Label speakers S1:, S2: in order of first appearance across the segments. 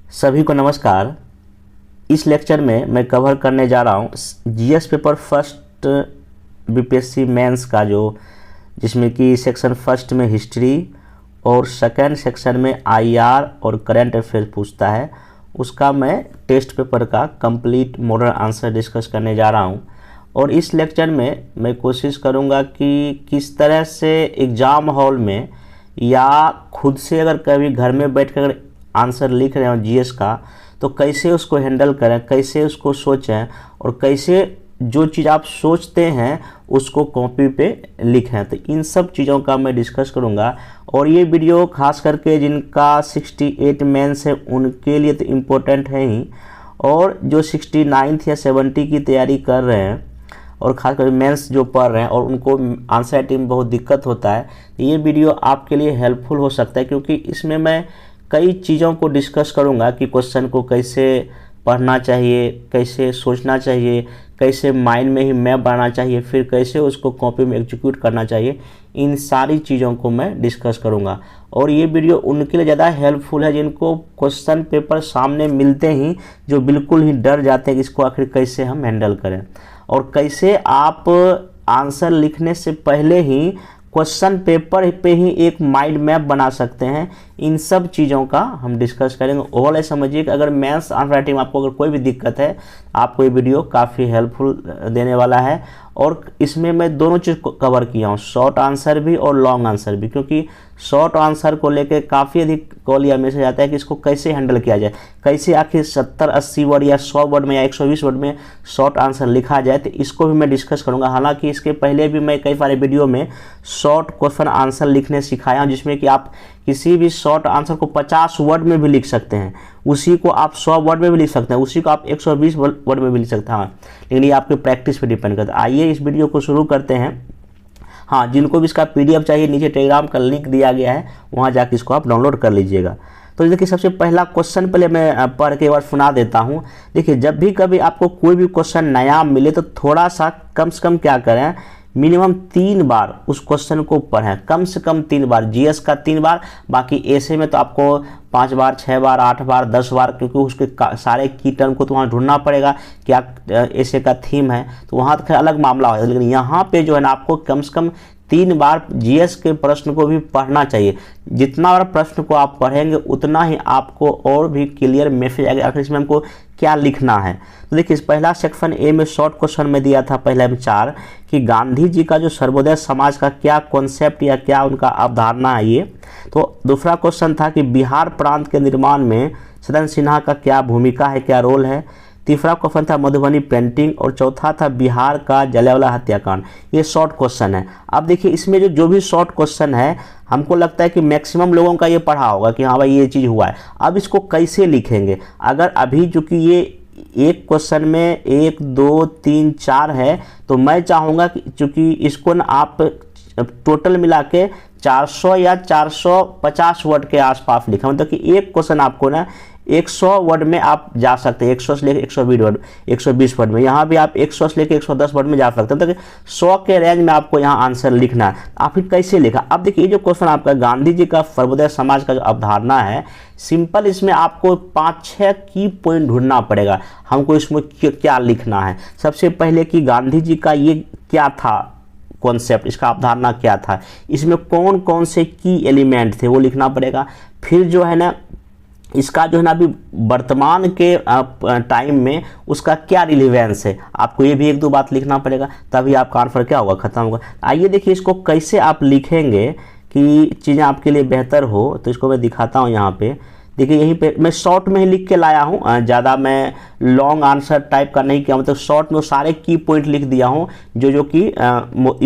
S1: सभी को नमस्कार। इस लेक्चर में मैं कवर करने जा रहा हूँ GS paper first BPSC mains का जिसमें कि सेक्शन फर्स्ट में हिस्ट्री और सेकंड सेक्शन में आईआर और करंट अफेयर्स पूछता है। उसका मैं टेस्ट पेपर का कंप्लीट मॉडल आंसर डिस्कस करने जा रहा हूँ। और इस लेक्चर में मैं कोशिश करूँगा कि किस तरह से एग्ज़ाम हॉल में या खुद से अगर कभी घर में बैठ कर आंसर लिख रहे हो जीएस का, तो कैसे उसको हैंडल करें, कैसे उसको सोचें और कैसे जो चीज़ आप सोचते हैं उसको कॉपी पे लिखें। तो इन सब चीज़ों का मैं डिस्कस करूंगा। और ये वीडियो खास करके जिनका 68 मेंस है उनके लिए तो इम्पोर्टेंट है ही, और जो 69 या 70 की तैयारी कर रहे हैं और खासकर मेंस जो पढ़ रहे हैं और उनको आंसर राइटिंग में बहुत दिक्कत होता है, तो ये वीडियो आपके लिए हेल्पफुल हो सकता है। क्योंकि इसमें मैं कई चीज़ों को डिस्कस करूंगा कि क्वेश्चन को कैसे पढ़ना चाहिए, कैसे सोचना चाहिए, कैसे माइंड में ही मैप बनाना चाहिए, फिर कैसे उसको कॉपी में एग्जीक्यूट करना चाहिए। इन सारी चीज़ों को मैं डिस्कस करूंगा। और ये वीडियो उनके लिए ज़्यादा हेल्पफुल है जिनको क्वेश्चन पेपर सामने मिलते ही जो बिल्कुल ही डर जाते हैं कि इसको आखिर कैसे हम हैंडल करें, और कैसे आप आंसर लिखने से पहले ही क्वेश्चन पेपर पे ही एक माइंड मैप बना सकते हैं। इन सब चीज़ों का हम डिस्कस करेंगे। ओवरऑल समझिए कि अगर मैथ्स आंसर राइटिंग में आपको अगर कोई भी दिक्कत है, आपको ये वीडियो काफ़ी हेल्पफुल देने वाला है। और इसमें मैं दोनों चीज़ को कवर किया हूँ, शॉर्ट आंसर भी और लॉन्ग आंसर भी। क्योंकि शॉर्ट आंसर को लेकर काफ़ी अधिक कॉल या मैसेज आता है कि इसको कैसे हैंडल किया जाए, कैसे आखिर 70-80 वर्ड या 100 वर्ड में या 120 वर्ड में शॉर्ट आंसर लिखा जाए। तो इसको भी मैं डिस्कस करूंगा। हालांकि इसके पहले भी मैं कई सारे वीडियो में शॉर्ट क्वेश्चन आंसर लिखने सिखाया हूँ, जिसमें कि आप किसी भी शॉर्ट आंसर को 50 वर्ड में भी लिख सकते हैं, उसी को आप 100 वर्ड में भी लिख सकते हैं, उसी को आप 120 वर्ड में भी लिख सकते हैं। हाँ, लेकिन ये आपके प्रैक्टिस पे डिपेंड करता है। आइए इस वीडियो को शुरू करते हैं। हाँ, जिनको भी इसका पीडीएफ चाहिए नीचे टेलीग्राम का लिंक दिया गया है, वहाँ जाके इसको आप डाउनलोड कर लीजिएगा। तो देखिए, सबसे पहला क्वेश्चन पहले मैं पढ़ के एक बार सुना देता हूँ। देखिए, जब भी कभी आपको कोई भी क्वेश्चन नया मिले तो थोड़ा सा कम से कम क्या करें, मिनिमम 3 बार उस क्वेश्चन को पढ़ें, कम से कम 3 बार। जीएस का 3 बार, बाकी ऐसे में तो आपको 5 बार, 6 बार, 8 बार, 10 बार, क्योंकि उसके सारे की टर्म को तो वहाँ ढूंढना पड़ेगा, क्या ऐसे का थीम है, तो वहाँ तो खैर अलग मामला है। लेकिन यहाँ पे जो है ना, आपको कम से कम 3 बार जीएस के प्रश्न को भी पढ़ना चाहिए। जितना बार प्रश्न को आप पढ़ेंगे उतना ही आपको और भी क्लियर मैसेज आएगा आखिर इसमें हमको क्या लिखना है। तो देखिए, पहला सेक्शन ए में शॉर्ट क्वेश्चन में दिया था पहले में 4 कि गांधी जी का जो सर्वोदय समाज का क्या कॉन्सेप्ट या क्या उनका अवधारणा है ये। तो दूसरा क्वेश्चन था कि बिहार प्रांत के निर्माण में सदन सिन्हा का क्या भूमिका है, क्या रोल है। तीसरा क्वेश्चन था मधुबनी पेंटिंग, और चौथा था बिहार का जलियांवाला हत्याकांड। ये शॉर्ट क्वेश्चन है। अब देखिए, इसमें जो भी शॉर्ट क्वेश्चन है, हमको लगता है कि मैक्सिमम लोगों का ये पढ़ा होगा कि हाँ भाई ये चीज़ हुआ है। अब इसको कैसे लिखेंगे, अगर अभी चूंकि ये एक क्वेश्चन में 1, 2, 3, 4 है, तो मैं चाहूँगा कि चूँकि इसको ना आप टोटल मिला के 400 या 450 वर्ड के आसपास लिखा, मतलब कि एक क्वेश्चन आपको ना 100 वर्ड में आप जा सकते हैं, 100 से लेकर 120 वर्ड में। यहाँ भी आप 100 से लेकर 110 वर्ड में जा सकते हैं। तो 100 के रेंज में आपको यहाँ आंसर लिखना है। आप फिर कैसे लिखा, अब देखिए, ये जो क्वेश्चन आपका गांधी जी का सर्वोदय समाज का जो अवधारणा है, सिंपल इसमें आपको 5-6 की पॉइंट ढूंढना पड़ेगा। हमको इसमें क्या लिखना है। सबसे पहले कि गांधी जी का ये क्या था कॉन्सेप्ट, इसका अवधारणा क्या था, इसमें कौन कौन से की एलिमेंट थे वो लिखना पड़ेगा। फिर जो है ना, इसका जो है ना अभी वर्तमान के टाइम में उसका क्या रिलेवेंस है, आपको ये भी 1-2 बात लिखना पड़ेगा, तभी आपका आंसर क्या होगा, खत्म होगा। आइए देखिए, इसको कैसे आप लिखेंगे कि चीज़ें आपके लिए बेहतर हो। तो इसको मैं दिखाता हूँ यहाँ पे। देखिए, यहीं पे मैं शॉर्ट में ही लिख के लाया हूँ, ज़्यादा मैं लॉन्ग आंसर टाइप का नहीं किया, मतलब शॉर्ट में सारे की पॉइंट लिख दिया हूँ जो कि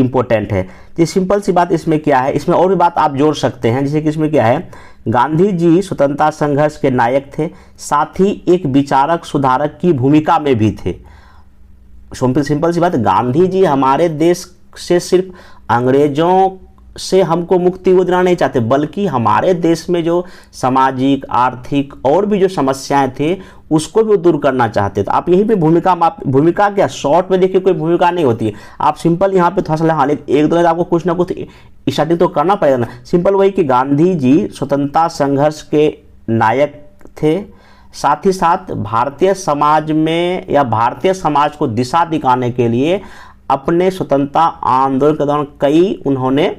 S1: इम्पोर्टेंट है। तो सिंपल सी बात इसमें क्या है, इसमें और भी बात आप जोड़ सकते हैं। जैसे कि इसमें क्या है, गांधी जी स्वतंत्रता संघर्ष के नायक थे, साथ ही एक विचारक सुधारक की भूमिका में भी थे। सिंपल सी बात, गांधी जी हमारे देश से सिर्फ अंग्रेजों से हमको मुक्ति वो दिलाना नहीं चाहते, बल्कि हमारे देश में जो सामाजिक, आर्थिक और भी जो समस्याएं थे उसको भी दूर करना चाहते। तो आप यही पे भूमिका क्या, शॉर्ट में देखिए कोई भूमिका नहीं होती है। आप सिंपल यहाँ पे थोड़ा सा हाँ, 1-2 आपको कुछ ना कुछ स्टार्टिंग तो करना पड़ेगा ना। सिंपल वही कि गांधी जी स्वतंत्रता संघर्ष के नायक थे, साथ ही साथ भारतीय समाज में या भारतीय समाज को दिशा दिखाने के लिए अपने स्वतंत्रता आंदोलन के दौरान कई उन्होंने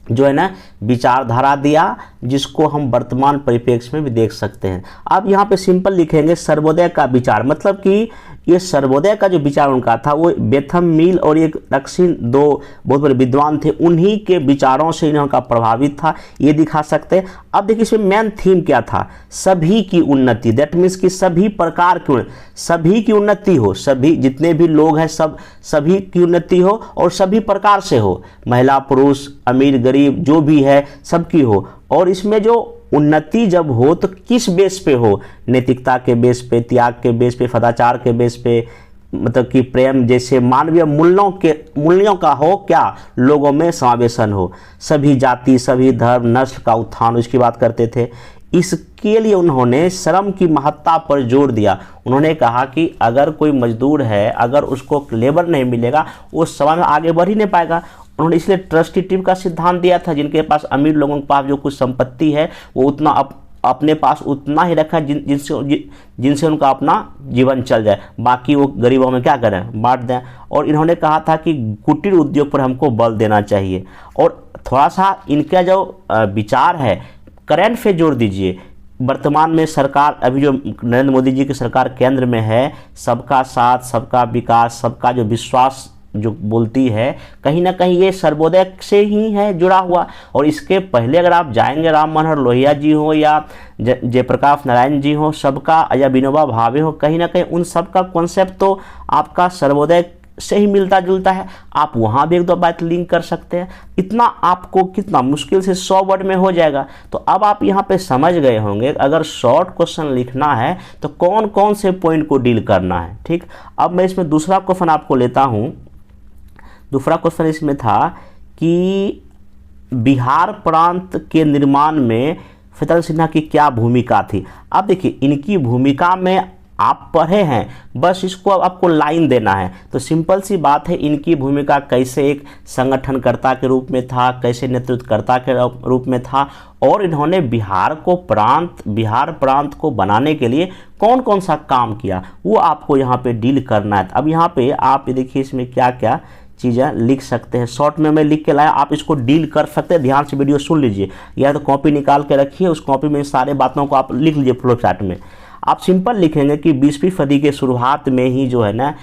S1: जो है ना विचारधारा दिया, जिसको हम वर्तमान परिप्रेक्ष्य में भी देख सकते हैं। अब यहाँ पे सिंपल लिखेंगे सर्वोदय का विचार, मतलब कि ये सर्वोदय का जो विचार उनका था वो बेथम मिल और एक रक्सिन, दो बहुत बड़े विद्वान थे, उन्हीं के विचारों से इनका प्रभावित था, ये दिखा सकते हैं। अब देखिए इसमें मेन थीम क्या था, सभी की उन्नति, दैट मीन्स कि सभी प्रकार की, सभी की उन्नति हो, सभी जितने भी लोग हैं सभी की उन्नति हो और सभी प्रकार से हो, महिला पुरुष अमीर गरीब जो भी है सबकी हो। और इसमें जो उन्नति जब हो तो किस बेस पे हो, नैतिकता के बेस पे, त्याग के बेस पे, सदाचार के बेस पे, मतलब कि प्रेम जैसे मानवीय मूल्यों का हो, क्या लोगों में समावेशन हो, सभी जाति सभी धर्म नस्ल का उत्थान, उसकी बात करते थे। इसके लिए उन्होंने श्रम की महत्ता पर जोर दिया। उन्होंने कहा कि अगर कोई मजदूर है, अगर उसको लेबर नहीं मिलेगा वो समाज में आगे बढ़ ही नहीं पाएगा। उन्होंने इसलिए ट्रस्टीटिव का सिद्धांत दिया था, जिनके पास अमीर लोगों के पास जो कुछ संपत्ति है वो उतना अपने पास उतना ही रखा जिनसे उनका अपना जीवन चल जाए, बाकी वो गरीबों में क्या करें, बांट दें। और इन्होंने कहा था कि कुटीर उद्योग पर हमको बल देना चाहिए। और थोड़ा सा इनका जो विचार है करंट पे जोर दीजिए। वर्तमान में सरकार, अभी जो नरेंद्र मोदी जी की सरकार केंद्र में है, सबका साथ सबका विकास सबका जो विश्वास जो बोलती है, कहीं ना कहीं ये सर्वोदय से ही है जुड़ा हुआ। और इसके पहले अगर आप जाएंगे, राम मनोहर लोहिया जी हो या जयप्रकाश नारायण जी हो, सबका या विनोबा भावे हो, कहीं ना कहीं उन सब का कॉन्सेप्ट तो आपका सर्वोदय से ही मिलता जुलता है। आप वहाँ भी एक दो बात लिंक कर सकते हैं। इतना आपको कितना मुश्किल से 100 वर्ड में हो जाएगा। तो अब आप यहाँ पे समझ गए होंगे अगर शॉर्ट क्वेश्चन लिखना है तो कौन कौन से पॉइंट को डील करना है। ठीक, अब मैं इसमें दूसरा क्वेश्चन आपको लेता हूँ। दूसरा क्वेश्चन इसमें था कि बिहार प्रांत के निर्माण में फतेहलाल सिन्हा की क्या भूमिका थी। अब देखिए इनकी भूमिका में आप पढ़े हैं, बस इसको अब आपको लाइन देना है। तो सिंपल सी बात है, इनकी भूमिका कैसे एक संगठनकर्ता के रूप में था, कैसे नेतृत्वकर्ता के रूप में था, और इन्होंने बिहार प्रांत को बनाने के लिए कौन कौन सा काम किया, वो आपको यहाँ पे डील करना है। अब यहाँ पे आप देखिए इसमें क्या क्या चीज़ें लिख सकते हैं। शॉर्ट में मैं लिख के लाया, आप इसको डील कर सकते हैं। ध्यान से वीडियो सुन लीजिए, या तो कॉपी निकाल के रखिए, उस कॉपी में सारे बातों को आप लिख लीजिए फ्लो चार्ट में। आप सिंपल लिखेंगे कि 20वीं सदी के शुरुआत में ही जो है ना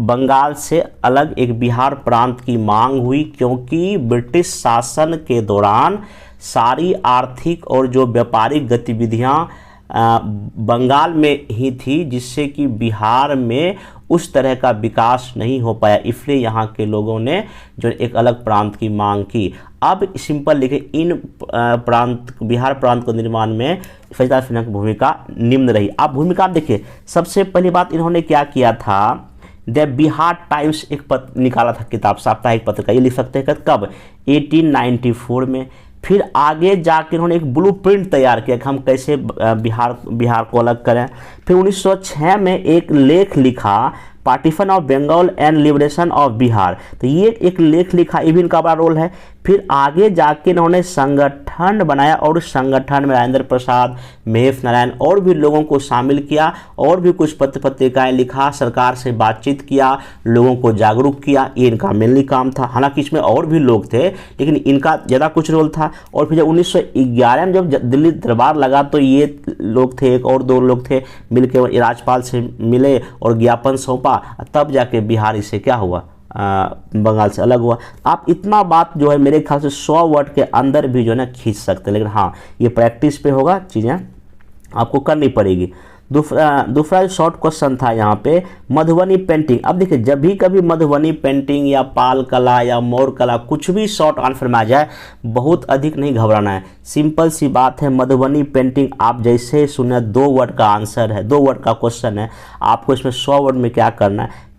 S1: बंगाल से अलग एक बिहार प्रांत की मांग हुई, क्योंकि ब्रिटिश शासन के दौरान सारी आर्थिक और जो व्यापारिक गतिविधियां बंगाल में ही थी, जिससे कि बिहार में उस तरह का विकास नहीं हो पाया। इसलिए यहाँ के लोगों ने जो एक अलग प्रांत की मांग की। अब सिंपल लिखे, इन बिहार प्रांत के निर्माण में फतेहलाल सिन्हा की भूमिका निम्न रही। आप भूमिका देखिए, सबसे पहली बात इन्होंने क्या किया था, द बिहार टाइम्स एक पत्र निकाला था, किताब साप्ताहिक पत्रिका, ये लिख सकते हैं कब, 1894 में। फिर आगे जाकर इन्होंने एक ब्लूप्रिंट तैयार किया कि हम कैसे बिहार को अलग करें। फिर 1906 में एक लेख लिखा, partition of Bengal and liberation of Bihar, तो ये एक लेख लिखा, ये भी इनका बड़ा रोल है। फिर आगे जाके इन्होंने संगठन बनाया और उस संगठन में राजेंद्र प्रसाद, महेश नारायण और भी लोगों को शामिल किया, और भी कुछ पत्र पत्रिकाएं लिखा, सरकार से बातचीत किया, लोगों को जागरूक किया। ये इनका मेनली काम था। हालांकि इसमें और भी लोग थे, लेकिन इनका ज़्यादा कुछ रोल था। और फिर जब 1911 में जब दिल्ली दरबार लगा तो ये लोग थे, एक और दो लोग थे, मिलकर राज्यपाल से मिले और ज्ञापन सौंपा, तब जाके बिहार इससे क्या हुआ, बंगाल से अलग हुआ। आप इतना बात जो है मेरे ख्याल से 100 वर्ड के अंदर भी जो है ना खींच सकते हैं, लेकिन हाँ ये प्रैक्टिस पे होगा, चीज़ें आपको करनी पड़ेगी। दूसरा शॉर्ट क्वेश्चन था यहाँ पे, मधुबनी पेंटिंग। अब देखिए जब भी कभी मधुबनी पेंटिंग या पाल कला या मोर कला कुछ भी शॉर्ट आंसर में आ जाए, बहुत अधिक नहीं घबराना है। सिंपल सी बात है, मधुबनी पेंटिंग आप जैसे सुने 2 वर्ड का आंसर है, 2 वर्ड का क्वेश्चन है। आपको इसमें 100 वर्ड में क्या करना है,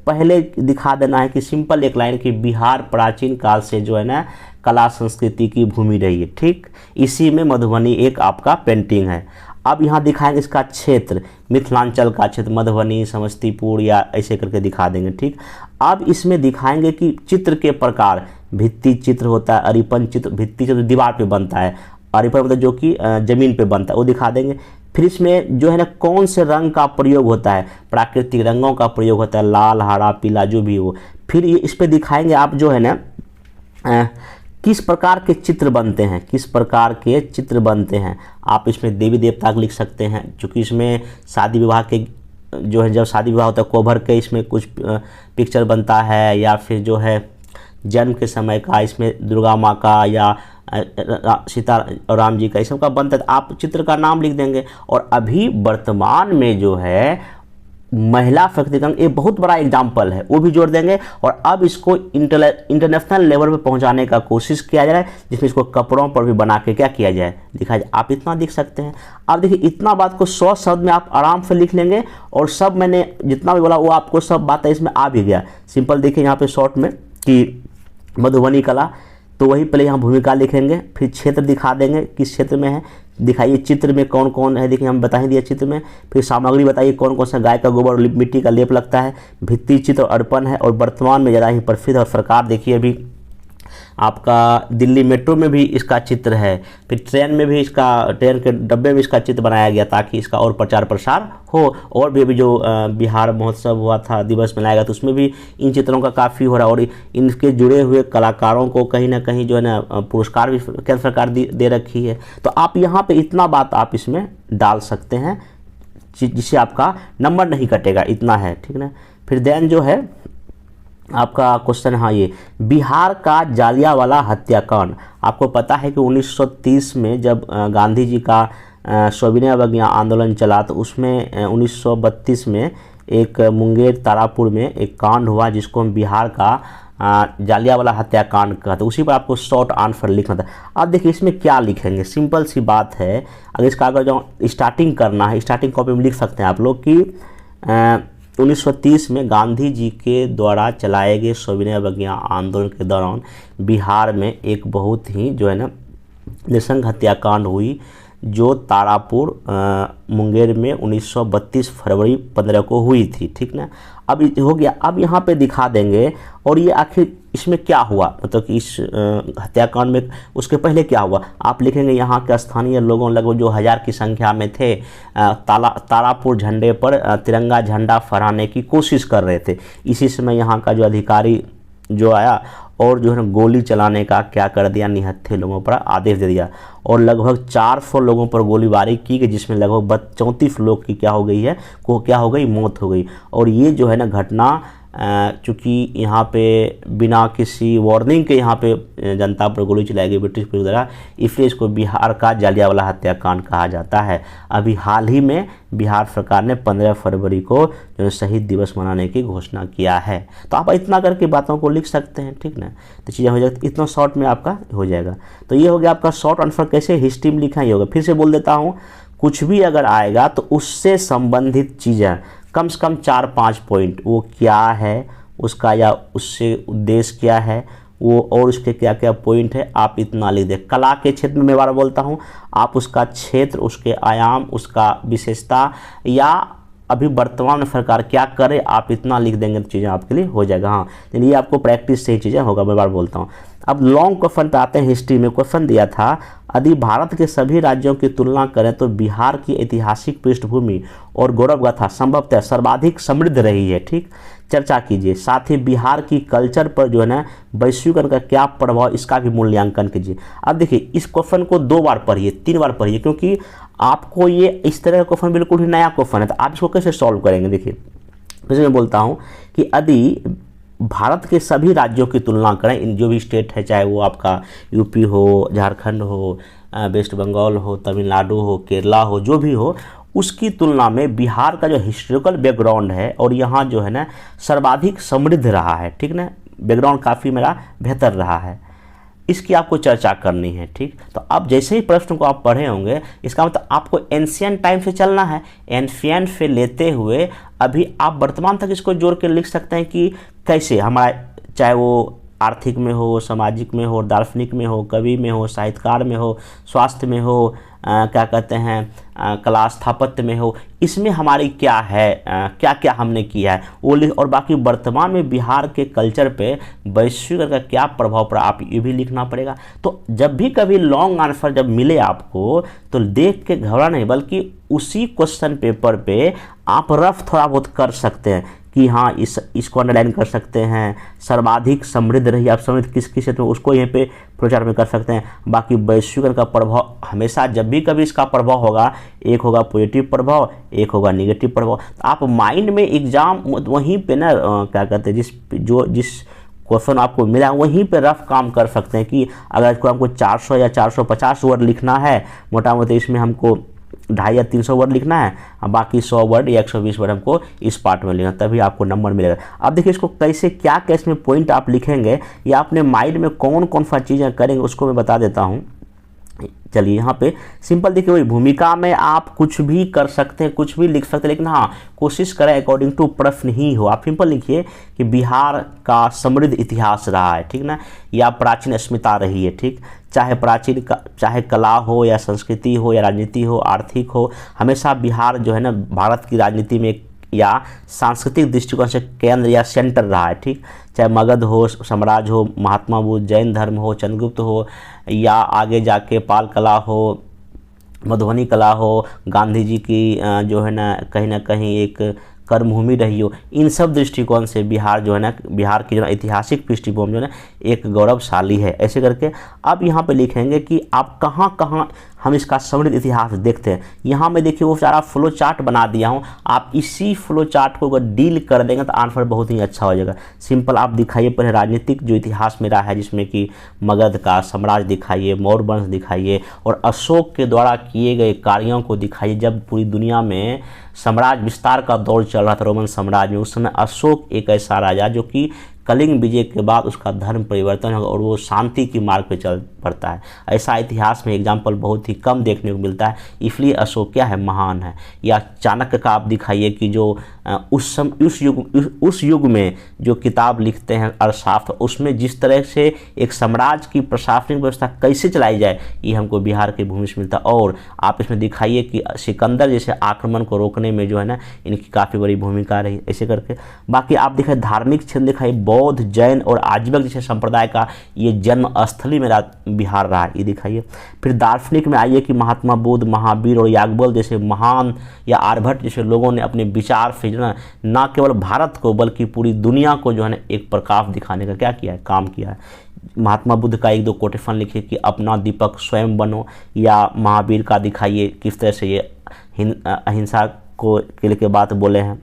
S1: पहले दिखा देना है कि सिंपल एक लाइन की बिहार प्राचीन काल से जो है ना कला संस्कृति की भूमि रही है। ठीक, इसी में मधुबनी एक आपका पेंटिंग है। अब यहाँ दिखाएंगे इसका क्षेत्र, मिथिलांचल का क्षेत्र, मधुबनी समस्तीपुर या ऐसे करके दिखा देंगे। ठीक, अब इसमें दिखाएंगे कि चित्र के प्रकार, भित्ति चित्र होता है, अरिपन चित्र, भित्ति चित्र दीवार पे बनता है, अरिपन मतलब जो कि जमीन पे बनता है, वो दिखा देंगे। फिर इसमें जो है ना कौन से रंग का प्रयोग होता है, प्राकृतिक रंगों का प्रयोग होता है, लाल, हरा, पीला जो भी हो। फिर ये इस पे दिखाएंगे आप जो है ना किस प्रकार के चित्र बनते हैं, किस प्रकार के चित्र बनते हैं। आप इसमें देवी देवता लिख सकते हैं, क्योंकि इसमें शादी विवाह के जो है, जब शादी विवाह होता है कोभर के इसमें कुछ पिक्चर बनता है, या फिर जो है जन्म के समय का इसमें दुर्गा माँ का या सीता और राम जी का इस सब का बनता है। आप चित्र का नाम लिख देंगे। और अभी वर्तमान में जो है महिला सशक्तिकरण, ये बहुत बड़ा एग्जाम्पल है, वो भी जोड़ देंगे। और अब इसको इंटरनेशनल लेवल पे पहुंचाने का कोशिश किया जा रहा है, जिसमें इसको कपड़ों पर भी बना के क्या किया जाए, दिखाया जाए। आप इतना लिख सकते हैं। अब देखिए इतना बात को 100 शब्द में आप आराम से लिख लेंगे, और सब मैंने जितना भी बोला वो आपको सब बातें इसमें आ भी गया। सिंपल देखिए यहाँ पे शॉर्ट में कि मधुबनी कला, तो वही पहले यहाँ भूमिका लिखेंगे, फिर क्षेत्र दिखा देंगे किस क्षेत्र में है, दिखाइए चित्र में कौन कौन है, देखिए हम बता ही दिया चित्र में। फिर सामग्री बताइए कौन कौन सा गाय का गोबर और मिट्टी का लेप लगता है, भित्ति चित्र और अर्पण है, और वर्तमान में ज़्यादा ही प्रसिद्ध और सरकार देखिए अभी आपका दिल्ली मेट्रो में भी इसका चित्र है, फिर ट्रेन में भी इसका, ट्रेन के डब्बे में इसका चित्र बनाया गया ताकि इसका और प्रचार प्रसार हो। और भी अभी जो बिहार महोत्सव हुआ था, दिवस मनाया गया, तो उसमें भी इन चित्रों का काफ़ी हो रहा है। और इनके जुड़े हुए कलाकारों को कहीं ना कहीं जो है ना पुरस्कार भी केंद्र सरकार दे रखी है। तो आप यहाँ पे इतना बात आप इसमें डाल सकते हैं जिससे आपका नंबर नहीं कटेगा, इतना है, ठीक ना। फिर देन जो है आपका क्वेश्चन, हाँ ये बिहार का जालियांवाला हत्याकांड। आपको पता है कि 1930 में जब गांधी जी का सविनय अवज्ञा आंदोलन चला, तो उसमें 1932 में एक मुंगेर तारापुर में एक कांड हुआ जिसको हम बिहार का जालियांवाला हत्याकांड कहते हैं। उसी पर आपको शॉर्ट आंसर लिखना था। अब देखिए इसमें क्या लिखेंगे, सिंपल सी बात है। अगर इसका अगर जो स्टार्टिंग करना है, स्टार्टिंग कॉपी में लिख सकते हैं आप लोग कि 1930 में गांधी जी के द्वारा चलाए गए सविनय अवज्ञा आंदोलन के दौरान बिहार में एक बहुत ही जो है ना नृशंस हत्याकांड हुई, जो तारापुर मुंगेर में 1932 फरवरी 15 को हुई थी, ठीक ना। अब हो गया। अब यहाँ पे दिखा देंगे और ये आखिर इसमें क्या हुआ, मतलब कि इस हत्याकांड में उसके पहले क्या हुआ। आप लिखेंगे यहाँ के स्थानीय लोगों लगभग जो 1000 की संख्या में थे, तारापुर झंडे पर तिरंगा झंडा फहराने की कोशिश कर रहे थे। इसी समय यहाँ का जो अधिकारी जो आया और जो है गोली चलाने का क्या कर दिया, निहत्थे लोगों पर आदेश दे दिया, और लगभग 400 लोगों पर गोलीबारी की गई, जिसमें लगभग 34 लोग की क्या हो गई है, मौत हो गई। और ये जो है ना घटना चूँकि यहाँ पे बिना किसी वार्निंग के यहाँ पे जनता पर गोली चलाई गई ब्रिटिश पुलिस द्वारा, इसलिए इसको बिहार का जालियांवाला हत्याकांड कहा जाता है। अभी हाल ही में बिहार सरकार ने 15 फरवरी को जो शहीद दिवस मनाने की घोषणा किया है। तो आप इतना करके बातों को लिख सकते हैं, ठीक ना। तो चीज़ें हो जाती, इतना शॉर्ट में आपका हो जाएगा। तो ये हो गया आपका शॉर्ट आंसर। कैसे हिस्ट्री में लिखा ये होगा, फिर से बोल देता हूँ, कुछ भी अगर आएगा तो उससे संबंधित चीज़ें कम से कम 4-5 पॉइंट, वो क्या है उसका, या उससे उद्देश्य क्या है वो, और उसके क्या क्या पॉइंट है, आप इतना लिख दें। कला के क्षेत्र में मैं बार बोलता हूँ, आप उसका क्षेत्र, उसके आयाम, उसका विशेषता, या अभी वर्तमान में सरकार क्या करे, आप इतना लिख देंगे तो चीज़ें आपके लिए हो जाएगा। हाँ, लेकिन ये आपको प्रैक्टिस से ही चीज़ें होगा, मैं बार बोलता हूँ। अब लॉन्ग क्वेश्चन पे आते हैं। हिस्ट्री में क्वेश्चन दिया था, यदि भारत के सभी राज्यों की तुलना करें तो बिहार की ऐतिहासिक पृष्ठभूमि और गौरव गाथा संभवतः सर्वाधिक समृद्ध रही है, ठीक। चर्चा कीजिए। साथ ही बिहार की कल्चर पर जो है ना वैश्वीकरण का क्या प्रभाव, इसका भी मूल्यांकन कीजिए। अब देखिए इस क्वेश्चन को 2 बार पढ़िए, 3 बार पढ़िए, क्योंकि आपको ये इस तरह का क्वेश्चन बिल्कुल ही नया क्वेश्चन है। तो आप इसको कैसे सॉल्व करेंगे, देखिए जैसे मैं बोलता हूँ कि यदि भारत के सभी राज्यों की तुलना करें, इन जो भी स्टेट है, चाहे वो आपका यूपी हो, झारखंड हो, वेस्ट बंगाल हो, तमिलनाडु हो, केरला हो, जो भी हो, उसकी तुलना में बिहार का जो हिस्टोरिकल बैकग्राउंड है और यहाँ जो है ना सर्वाधिक समृद्ध रहा है, ठीक ना। बैकग्राउंड काफ़ी मेरा बेहतर रहा है, इसकी आपको चर्चा करनी है, ठीक। तो अब जैसे ही प्रश्न को आप पढ़े होंगे, इसका मतलब आपको एंशिएंट टाइम से चलना है, एंशिएंट से लेते हुए अभी आप वर्तमान तक इसको जोड़ के लिख सकते हैं कि कैसे हमारा, चाहे वो आर्थिक में हो, सामाजिक में हो, दार्शनिक में हो, कवि में हो, साहित्यकार में हो, स्वास्थ्य में हो, क्या कहते हैं कला स्थापत्य में हो, इसमें हमारी क्या है, क्या क्या हमने किया है वो लिख। और बाकी वर्तमान में बिहार के कल्चर पे वैश्विक का क्या प्रभाव पड़ा, आप ये भी लिखना पड़ेगा। तो जब भी कभी लॉन्ग आंसर जब मिले आपको तो देख के घबरा नहीं, बल्कि उसी क्वेश्चन पेपर पे आप रफ थोड़ा बहुत कर सकते हैं कि हाँ इसको अंडरलाइन कर सकते हैं। सर्वाधिक समृद्ध रही, आप समृद्ध किस किस क्षेत्र में, उसको यहाँ पे प्रचार में कर सकते हैं। बाकी वैश्वीकरण का प्रभाव हमेशा जब भी कभी इसका प्रभाव होगा, एक होगा पॉजिटिव प्रभाव, एक होगा नेगेटिव प्रभाव। तो आप माइंड में एग्जाम वहीं पे ना क्या कहते हैं, जिस क्वेश्चन आपको मिला वहीं पे रफ काम कर सकते हैं कि अगर इसको हमको 400 या 450 वर्ड लिखना है, मोटा मोटी इसमें हमको 250 या 300 वर्ड लिखना है, बाकी 100 वर्ड या 120 वर्ड हमको इस पार्ट में लिखना, तभी आपको नंबर मिलेगा। अब देखिए इसको कैसे क्या कैसे में पॉइंट आप लिखेंगे या अपने माइंड में कौन कौन सा चीज़ें करेंगे उसको मैं बता देता हूँ। चलिए यहाँ पे सिंपल देखिए, वही भूमिका में आप कुछ भी कर सकते हैं, कुछ भी लिख सकते हैं, लेकिन हाँ कोशिश करें अकॉर्डिंग टू प्रश्न ही हो। आप सिंपल लिखिए कि बिहार का समृद्ध इतिहास रहा है, ठीक ना, या प्राचीन अस्मिता रही है, ठीक, चाहे कला हो या संस्कृति हो या राजनीति हो, आर्थिक हो, हमेशा बिहार जो है ना भारत की राजनीति में या सांस्कृतिक दृष्टिकोण से केंद्र या सेंटर रहा है, ठीक। चाहे मगध हो, साम्राज्य हो, महात्मा बुद्ध, जैन धर्म हो, चंद्रगुप्त हो, या आगे जाके पाल कला हो, मधुबनी कला हो, गांधी जी की जो है ना कहीं एक कर्मभूमि रही हो, इन सब दृष्टिकोण से बिहार जो है ना, बिहार की जो ऐतिहासिक पृष्ठभूमि जो है ना एक गौरवशाली है। ऐसे करके अब यहाँ पे लिखेंगे कि आप कहाँ कहाँ हम इसका समृद्ध इतिहास देखते हैं। यहाँ में देखिए वो सारा फ्लो चार्ट बना दिया हूँ, आप इसी फ्लो चार्ट को अगर डील कर देंगे तो आंसर बहुत ही अच्छा हो जाएगा। सिंपल आप दिखाइए पहले राजनीतिक जो इतिहास मेरा है, जिसमें कि मगध का साम्राज्य दिखाइए, मौर्य वंश दिखाइए, और अशोक के द्वारा किए गए कार्यों को दिखाइए। जब पूरी दुनिया में साम्राज्य विस्तार का दौर चल रहा था रोमन साम्राज्य में, उस समय अशोक एक ऐसा राजा जो कि कलिंग विजय के बाद उसका धर्म परिवर्तन होगा और वो शांति की मार्ग पे चल पड़ता है। ऐसा इतिहास में एग्जाम्पल बहुत ही कम देखने को मिलता है, इसलिए अशोक क्या है, महान है। या चाणक्य का आप दिखाइए कि जो उस युग में जो किताब लिखते हैं अर्थशास्त्र, उसमें जिस तरह से एक साम्राज्य की प्रशासनिक व्यवस्था कैसे चलाई जाए, ये हमको बिहार की भूमि से मिलता है। और आप इसमें दिखाइए कि सिकंदर जैसे आक्रमण को रोकने में जो है ना इनकी काफ़ी बड़ी भूमिका रही, ऐसे करके। बाकी आप दिखाए धार्मिक क्षेत्र दिखाइए, बौद्ध, जैन और आजीवक जैसे संप्रदाय का ये जन्म स्थली मेरा बिहार रहा है, ये दिखाइए। फिर दार्शनिक में आइए कि महात्मा बुद्ध, महावीर और याज्ञवल्क्य जैसे महान या आर्यभट्ट जैसे लोगों ने अपने विचार से जो है ना केवल भारत को बल्कि पूरी दुनिया को जो है ना एक प्रकाश दिखाने का क्या किया है, काम किया है। महात्मा बुद्ध का एक दो कोटेशन लिखिए कि अपना दीपक स्वयं बनो, या महावीर का दिखाइए किस तरह से ये अहिंसा को के लिए बात बोले हैं।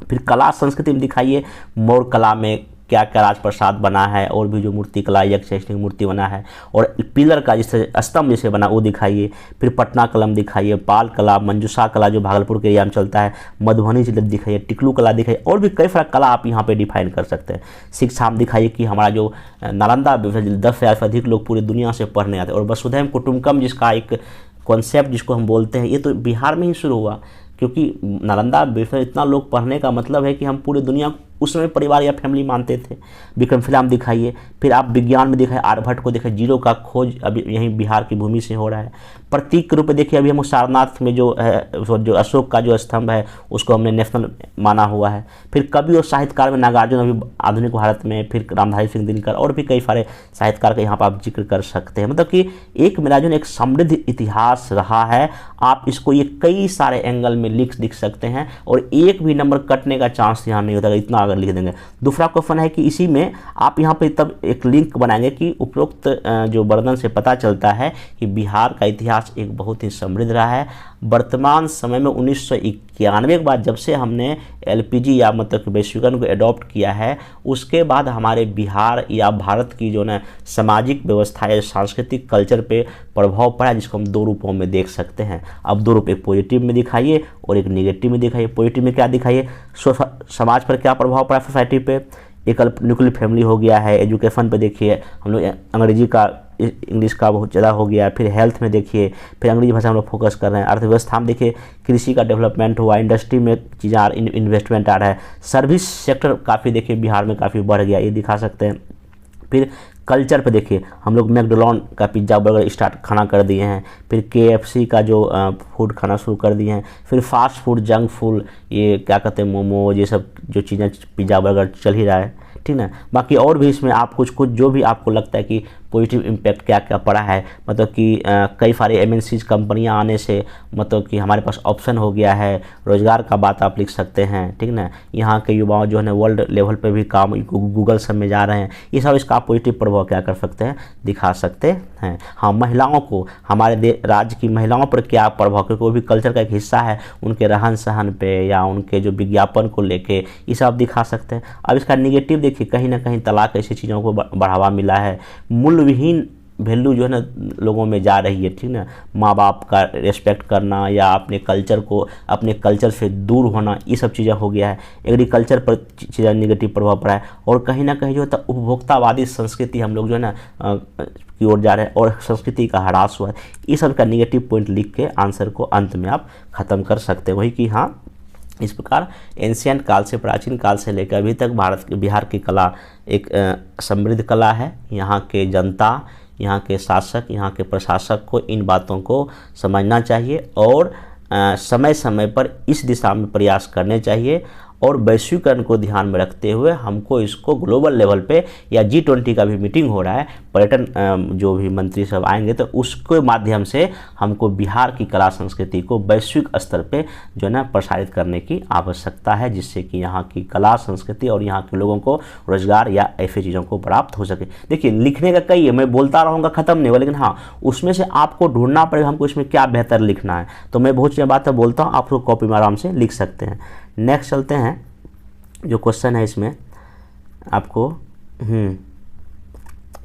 S1: फिर कला संस्कृति में दिखाइए, मौर्य कला में क्या क्या राजप्रसाद बना है, और भी जो मूर्ति कला यक्षिक मूर्ति बना है, और पिलर का जिससे स्तंभ जैसे बना वो दिखाइए। फिर पटना कलम दिखाइए, पाल कला, मंजूषा कला जो भागलपुर के एरिया में चलता है, मधुबनी चित्र दिखाइए, टिकलू कला दिखाइए, और भी कई सारा कला आप यहाँ पे डिफाइन कर सकते हैं। शिक्षा में दिखाइए कि हमारा जो नालंदा 10,000 से अधिक लोग पूरी दुनिया से पढ़ने आते हैं, और वसुधैव कुटुंबकम जिसका एक कॉन्सेप्ट जिसको हम बोलते हैं, ये तो बिहार में ही शुरू हुआ, क्योंकि नालंदा विश्वविद्यालय इतना लोग पढ़ने का मतलब है कि हम पूरी दुनिया उस समय परिवार या फैमिली मानते थे। विक्रमशिला में दिखाइए। फिर आप विज्ञान में दिखाइए, आर्यभट्ट को देखिए, जीरो का खोज अभी यहीं बिहार की भूमि से हो रहा है। प्रतीक के रूप में देखिए, अभी हम सारनाथ में जो अशोक का जो स्तंभ है उसको हमने नेशनल माना हुआ है। फिर कवि और साहित्यकार में नागार्जुन अभी आधुनिक भारत में, फिर रामधारी सिंह दिनकर और भी कई सारे साहित्यकार का यहाँ पर आप जिक्र कर सकते हैं। मतलब कि एक मेरा जो एक समृद्ध इतिहास रहा है, आप इसको ये कई सारे एंगल में लिख सकते हैं और एक भी नंबर कटने का चांस यहाँ नहीं होता इतना अगर लिख देंगे। दूसरा क्वेश्चन है कि इसी में आप यहाँ पे तब एक लिंक बनाएंगे कि उपरोक्त जो वर्णन से पता चलता है कि बिहार का इतिहास एक बहुत ही समृद्ध रहा है। वर्तमान समय में 1991 के बाद जब से हमने एलपीजी या मतलब वैश्वीकरण को एडॉप्ट किया है, उसके बाद हमारे बिहार या भारत की जो ना सामाजिक व्यवस्था या सांस्कृतिक कल्चर पे प्रभाव पड़ा है, जिसको हम दो रूपों में देख सकते हैं। अब दो रूप, एक पॉजिटिव में दिखाइए और एक नेगेटिव में दिखाइए। पॉजिटिव में क्या दिखाइए, समाज पर क्या प्रभाव पड़ा, सोसाइटी पे एक न्यूक्लियर फैमिली हो गया है। एजुकेशन पे देखिए, हम लोग अंग्रेजी का इंग्लिश का बहुत ज़्यादा हो गया है। फिर हेल्थ में देखिए, फिर अंग्रेजी भाषा में लोग फोकस कर रहे हैं। अर्थव्यवस्था में देखिए, कृषि का डेवलपमेंट हुआ, इंडस्ट्री में चीज़ें इन्वेस्टमेंट आ रहा है। सर्विस सेक्टर काफ़ी देखिए बिहार में काफ़ी बढ़ गया, ये दिखा सकते हैं। फिर कल्चर पे देखिए, हम लोग मैकडोनल्ड का पिज़्ज़ा बर्गर स्टार्ट खाना कर दिए हैं, फिर KFC का जो फूड खाना शुरू कर दिए हैं, फिर फास्ट फूड, जंक फूड, ये क्या कहते हैं, मोमोज, ये सब जो चीज़ें पिज़्ज़ा बर्गर चल ही रहा है, ठीक ना। बाकी और भी इसमें आप कुछ जो भी आपको लगता है कि पॉजिटिव इम्पैक्ट क्या क्या पड़ा है, मतलब कि कई सारे MNCs कंपनियां आने से मतलब कि हमारे पास ऑप्शन हो गया है, रोज़गार का बात आप लिख सकते हैं, ठीक ना। यहाँ के युवाओं जो है ना वर्ल्ड लेवल पे भी काम गूगल सब में जा रहे हैं, ये सब इसका पॉजिटिव प्रभाव क्या कर सकते हैं, दिखा सकते हैं। हाँ, महिलाओं को, हमारे राज्य की महिलाओं पर क्या प्रभाव, क्योंकि वो भी कल्चर का एक हिस्सा है, उनके रहन सहन पे या उनके जो विज्ञापन को लेके ये सब दिखा सकते हैं। अब इसका निगेटिव देखिए, कहीं ना कहीं तलाक ऐसी चीज़ों को बढ़ावा मिला है, मूल्यविहीन वैल्यू जो है ना लोगों में जा रही है, ठीक ना। माँ बाप का रिस्पेक्ट करना या अपने कल्चर से दूर होना, ये सब चीज़ें हो गया है। एग्रीकल्चर पर चीज़ें निगेटिव प्रभाव पड़ा है, और कहीं ना कहीं जो है उपभोक्तावादी संस्कृति हम लोग जो है ना की ओर जा रहे हैं, और संस्कृति का ह्रास हुआ है। इस सब का निगेटिव पॉइंट लिख के आंसर को अंत में आप ख़त्म कर सकते हैं। वही कि हाँ, इस प्रकार एंशिएंट काल से, प्राचीन काल से लेकर अभी तक बिहार की कला एक समृद्ध कला है। यहाँ के जनता, यहाँ के शासक, यहाँ के प्रशासक को इन बातों को समझना चाहिए और समय समय पर इस दिशा में प्रयास करने चाहिए, और वैश्वीकरण को ध्यान में रखते हुए हमको इसको ग्लोबल लेवल पे, या G20 का भी मीटिंग हो रहा है, पर्यटन जो भी मंत्री सब आएंगे तो उसके माध्यम से हमको बिहार की कला संस्कृति को वैश्विक स्तर पे जो है ना प्रसारित करने की आवश्यकता है, जिससे कि यहाँ की कला संस्कृति और यहाँ के लोगों को रोजगार या ऐसी चीज़ों को प्राप्त हो सके। देखिए, लिखने का कई है, मैं बोलता रहूँगा, ख़त्म नहीं होगा, लेकिन हाँ, उसमें से आपको ढूंढना पड़ेगा हमको इसमें क्या बेहतर लिखना है। तो मैं बहुत सी बातें बोलता हूँ, आप लोग कॉपी में आराम से लिख सकते हैं। नेक्स्ट चलते हैं, जो क्वेश्चन है इसमें आपको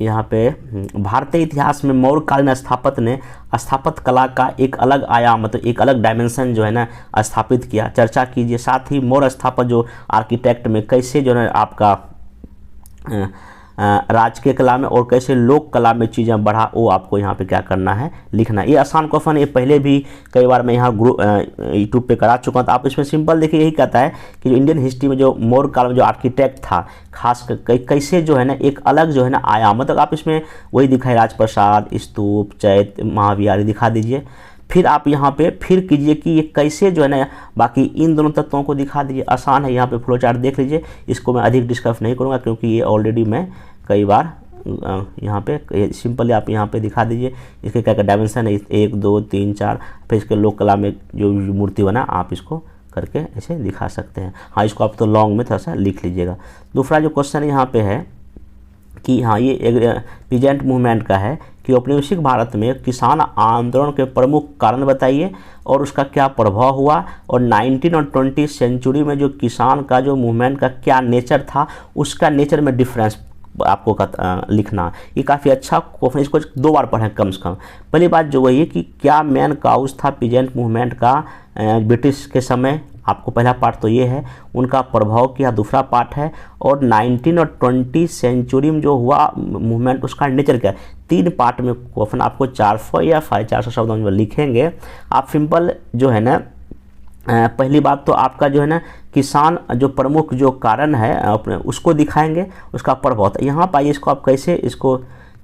S1: यहाँ पे भारतीय इतिहास में मौर्यकालीन स्थापत्य ने स्थापत्य कला का एक अलग आयाम, मतलब एक अलग डायमेंशन जो है ना स्थापित किया। चर्चा कीजिए। साथ ही मौर्य स्थापत्य जो आर्किटेक्ट में कैसे जो है आपका राजकीय कला में और कैसे लोक कला में चीज़ें बढ़ा, वो आपको यहाँ पे क्या करना है, लिखना है। ये आसान क्वेश्चन, ये पहले भी कई बार मैं यहाँ यूट्यूब पे करा चुका हूँ। तो आप इसमें सिंपल देखिए, यही कहता है कि जो इंडियन हिस्ट्री में जो मौर्य काल में जो आर्किटेक्ट था, खास कर कैसे जो है ना एक अलग जो है ना आयाम, मतलब आप इसमें वही दिखाए, राजप्रसाद, स्तूप, चैत्य, महाविहार दिखा दीजिए। फिर आप यहाँ पे फिर कीजिए कि ये कैसे जो है ना, बाकी इन दोनों तत्वों को दिखा दीजिए। आसान है, यहाँ पे फ्लो चार्ट देख लीजिए। इसको मैं अधिक डिस्कस नहीं करूँगा, क्योंकि ये ऑलरेडी मैं कई बार यहाँ पे सिंपली आप यहाँ पे दिखा दीजिए। इसके क्या क्या डायमेंशन है, 1 2 3 4। फिर इसके लोक कला में जो मूर्ति बना, आप इसको करके ऐसे दिखा सकते हैं। हाँ, इसको आप तो लॉन्ग में थोड़ा सा लिख लीजिएगा। दूसरा जो क्वेश्चन यहाँ पे है कि हाँ, ये पीजेंट मूवमेंट का है कि औपनिवेशिक भारत में किसान आंदोलन के प्रमुख कारण बताइए और उसका क्या प्रभाव हुआ, और 19 और 20 सेंचुरी में जो किसान का जो मूवमेंट का क्या नेचर था, उसका नेचर में डिफरेंस आपको लिखना। ये काफ़ी अच्छा क्वेश्चन, इसको 2 बार पढ़ें कम से कम। पहली बात जो वही है कि क्या मेन काउज था पीजेंट मूवमेंट का ब्रिटिश के समय, आपको पहला पार्ट तो ये है, उनका प्रभाव क्या दूसरा पार्ट है, और 19 और 20 सेंचुरी में जो हुआ मूवमेंट उसका नेचर क्या है। 3 पार्ट में क्वेश्चन आपको 400 या 450 शब्दों में लिखेंगे। आप सिंपल जो है ना, पहली बात तो आपका जो है ना किसान जो प्रमुख जो कारण है अपने उसको दिखाएंगे, उसका प्रभाव। यहाँ पाइए, इसको आप कैसे इसको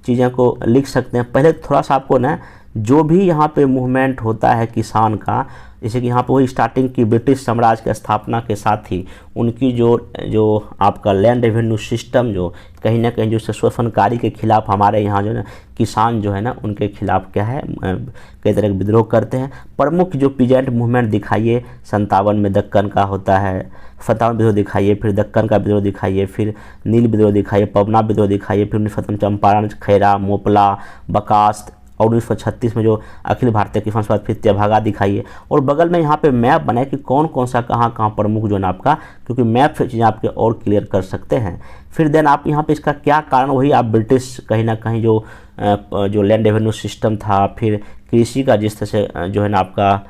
S1: चीज़ों को लिख सकते हैं। पहले थोड़ा सा आपको ना जो भी यहाँ पे मूवमेंट होता है किसान का, जैसे कि यहाँ पे वही स्टार्टिंग की ब्रिटिश साम्राज्य की स्थापना के साथ ही उनकी जो आपका लैंड रेवेन्यू सिस्टम जो कहीं ना कहीं जो शोषणकारी के खिलाफ हमारे यहाँ जो है ना किसान जो है ना उनके खिलाफ क्या है कई तरह के विद्रोह करते हैं। प्रमुख जो पीजेंट मूवमेंट दिखाइए, 57 में दक्कन का होता है, 57 विद्रोह दिखाइए, फिर दक्कन का विद्रोह दिखाइए, फिर नील विद्रोह दिखाइए, पवना विद्रोह दिखाइए, फिर 1957 चंपारण, खैरा, मोपला, बकास्त, और 1936 में जो अखिल भारतीय किसान सभा, फिर तेभागा दिखाइए। और बगल में यहाँ पे मैप बनाए कि कौन कौन सा कहाँ प्रमुख जो है ना आपका, क्योंकि मैप से चीज़ें आपके और क्लियर कर सकते हैं। फिर देन आप यहाँ पे इसका क्या कारण, वही आप ब्रिटिश कहीं ना कहीं जो लैंड रेवेन्यू सिस्टम था, फिर कृषि का जिस तरह से जो है ना आपका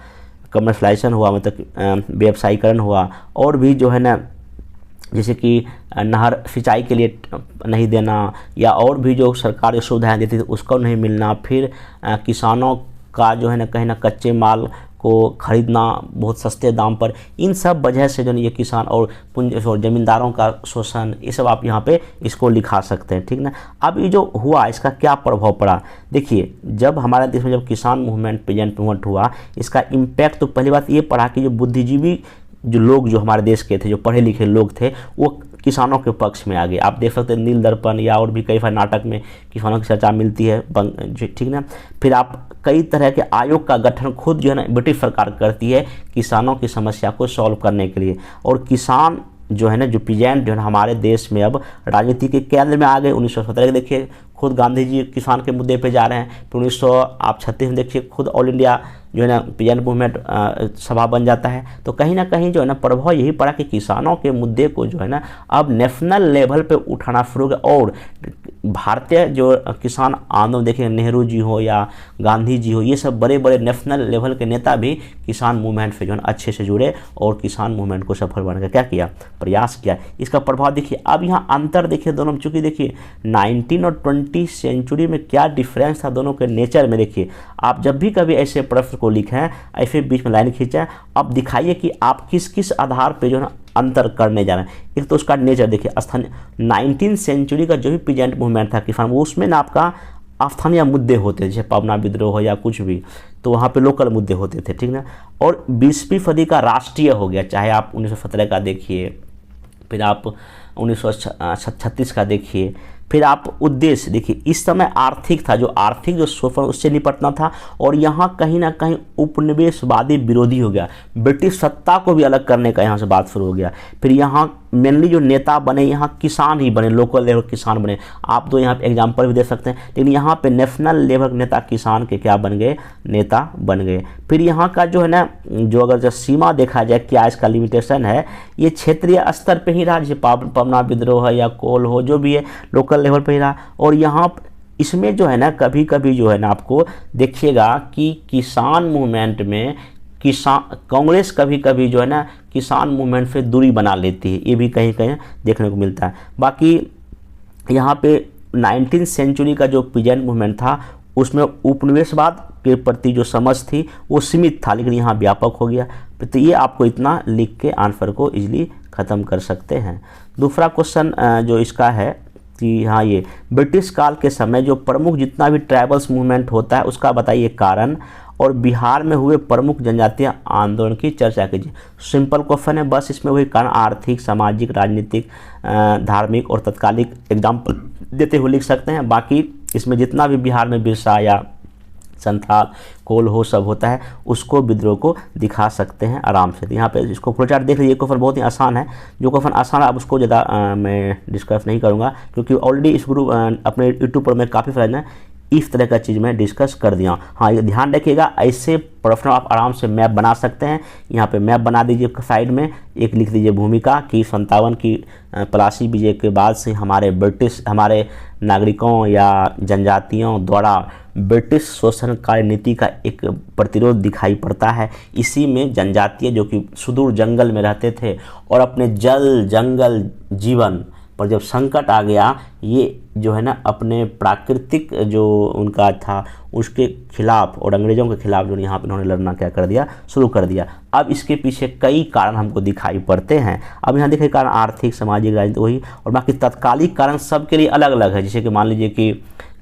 S1: कमर्शलाइजेशन हुआ, मतलब व्यवसायीकरण हुआ, और भी जो है ना जैसे कि नहर सिंचाई के लिए नहीं देना, या और भी जो सरकार सुविधाएं देती थी उसको नहीं मिलना, फिर किसानों का जो है ना कहीं ना कच्चे माल को खरीदना बहुत सस्ते दाम पर, इन सब वजह से जो ये किसान और ज़मींदारों का शोषण, ये सब आप यहाँ पे इसको लिखा सकते हैं, ठीक ना। अब ये जो हुआ इसका क्या प्रभाव पड़ा, देखिए जब हमारे देश में जब किसान मूवमेंट, पीजेंट मूवमेंट हुआ, इसका इम्पैक्ट तो पहली बात ये पड़ा कि जो बुद्धिजीवी जो लोग जो हमारे देश के थे, जो पढ़े लिखे लोग थे, वो किसानों के पक्ष में आ गए। आप देख सकते हैं नील दर्पण या और भी कई सारे नाटक में किसानों की चर्चा मिलती है, ठीक ना। फिर आप कई तरह के आयोग का गठन खुद जो है ना ब्रिटिश सरकार करती है किसानों की समस्या को सॉल्व करने के लिए, और किसान जो है ना, जो पीजेंट जो है ना हमारे देश में अब राजनीति के केंद्र में आ गए। 1917 के देखिए खुद गांधी जी किसान के मुद्दे पे जा रहे हैं। फिर 1936 में देखिए खुद ऑल इंडिया जो है ना पीजेंट मूवमेंट सभा बन जाता है। तो कहीं ना कहीं जो है ना प्रभाव यही पड़ा कि किसानों के मुद्दे को जो है ना अब नेशनल लेवल पे उठाना शुरू हो गया। और भारतीय जो किसान आंदोलन देखिए, नेहरू जी हो या गांधी जी हो, ये सब बड़े बड़े नेशनल लेवल के नेता भी किसान मूवमेंट से जो है अच्छे से जुड़े और किसान मूवमेंट को सफल बनाने का क्या किया, प्रयास किया। इसका प्रभाव देखिए। अब यहाँ अंतर देखिए दोनों में, चूँकि देखिए 19 और 20 सेंचुरी में क्या डिफरेंस था दोनों के नेचर में। देखिए आप जब भी कभी ऐसे प्रश्न को लिखें, ऐसे बीच में लाइन खींचें, अब दिखाइए कि आप किस किस आधार पे जो है अंतर करने जा रहे हैं। एक तो उसका नेचर देखिए, स्थानीय 19 सेंचुरी का जो भी पीजेंट मूवमेंट था किसान, वो उसमें ना आपका स्थानीय मुद्दे होते थे, जैसे पवना विद्रोह हो या कुछ भी, तो वहाँ पे लोकल मुद्दे होते थे, ठीक ना। और 20वीं सदी का राष्ट्रीय हो गया, चाहे आप 1917 का देखिए, फिर आप 1936 का देखिए, फिर आप उद्देश्य देखिए। इस समय आर्थिक था, जो आर्थिक जो शोषण उससे निपटना था, और यहाँ कहीं ना कहीं उपनिवेशवादी विरोधी हो गया, ब्रिटिश सत्ता को भी अलग करने का यहाँ से बात शुरू हो गया। फिर यहाँ मेनली जो नेता बने यहाँ किसान ही बने, लोकल लेवल किसान बने। आप तो यहाँ पे एग्जाम्पल भी दे सकते हैं, लेकिन यहाँ पे नेशनल लेवल नेता किसान के क्या बन गए, नेता बन गए। फिर यहाँ का जो है ना, जो अगर जो सीमा देखा जाए क्या इसका लिमिटेशन है, ये क्षेत्रीय स्तर पे ही रहा, जैसे पवना विद्रोह है या कोल हो, जो भी है लोकल लेवल पे ही रहा। और यहाँ इसमें जो है ना कभी कभी जो है ना आपको देखिएगा कि किसान मूवमेंट में कांग्रेस कभी कभी जो है ना किसान मूवमेंट से दूरी बना लेती है, ये भी कहीं कहीं देखने को मिलता है। बाकी यहाँ पे 19 सेंचुरी का जो पीजेंट मूवमेंट था, उसमें उपनिवेशवाद के प्रति जो समझ थी वो सीमित था, लेकिन यहाँ व्यापक हो गया। तो ये आपको इतना लिख के आंसर को इजीली ख़त्म कर सकते हैं। दूसरा क्वेश्चन जो इसका है कि हाँ, ये ब्रिटिश काल के समय जो प्रमुख जितना भी ट्राइबल्स मूवमेंट होता है उसका बताइए कारण, और बिहार में हुए प्रमुख जनजातीय आंदोलन की चर्चा कीजिए। सिंपल क्वेश्चन है, बस इसमें वही कारण आर्थिक, सामाजिक, राजनीतिक, धार्मिक और तत्कालिक एग्जाम्पल देते हुए लिख सकते हैं। बाकी इसमें जितना भी बिहार में बिरसा या संथाल, कोल हो सब होता है, उसको विद्रोह को दिखा सकते हैं आराम से। यहाँ पे इसको फ्लोचार्ट देख लीजिए। क्वेश्चन बहुत ही आसान है, जो क्वेश्चन आसान है अब उसको ज़्यादा मैं डिस्कस नहीं करूँगा, क्योंकि ऑलरेडी इस ग्रुप अपने यूट्यूब पर मैं काफ़ी सारे इस तरह का चीज़ मैं डिस्कस कर दिया। हाँ, ये ध्यान रखिएगा, ऐसे प्रश्न आप आराम से मैप बना सकते हैं। यहाँ पे मैप बना दीजिए, साइड में एक लिख दीजिए भूमिका की 57 की प्लासी विजय के बाद से हमारे नागरिकों या जनजातियों द्वारा ब्रिटिश शोषणकारी नीति का एक प्रतिरोध दिखाई पड़ता है। इसी में जनजातीय जो कि सुदूर जंगल में रहते थे और अपने जल जंगल जीवन पर जब संकट आ गया, ये जो है ना अपने प्राकृतिक जो उनका था उसके खिलाफ और अंग्रेज़ों के खिलाफ जो यहाँ पर इन्होंने लड़ना क्या कर दिया, शुरू कर दिया। अब इसके पीछे कई कारण हमको दिखाई पड़ते हैं। अब यहाँ देखिए कारण आर्थिक, सामाजिक, राजनीतिक वही, और बाकी तत्कालिक कारण सबके लिए अलग अलग है। जैसे कि मान लीजिए कि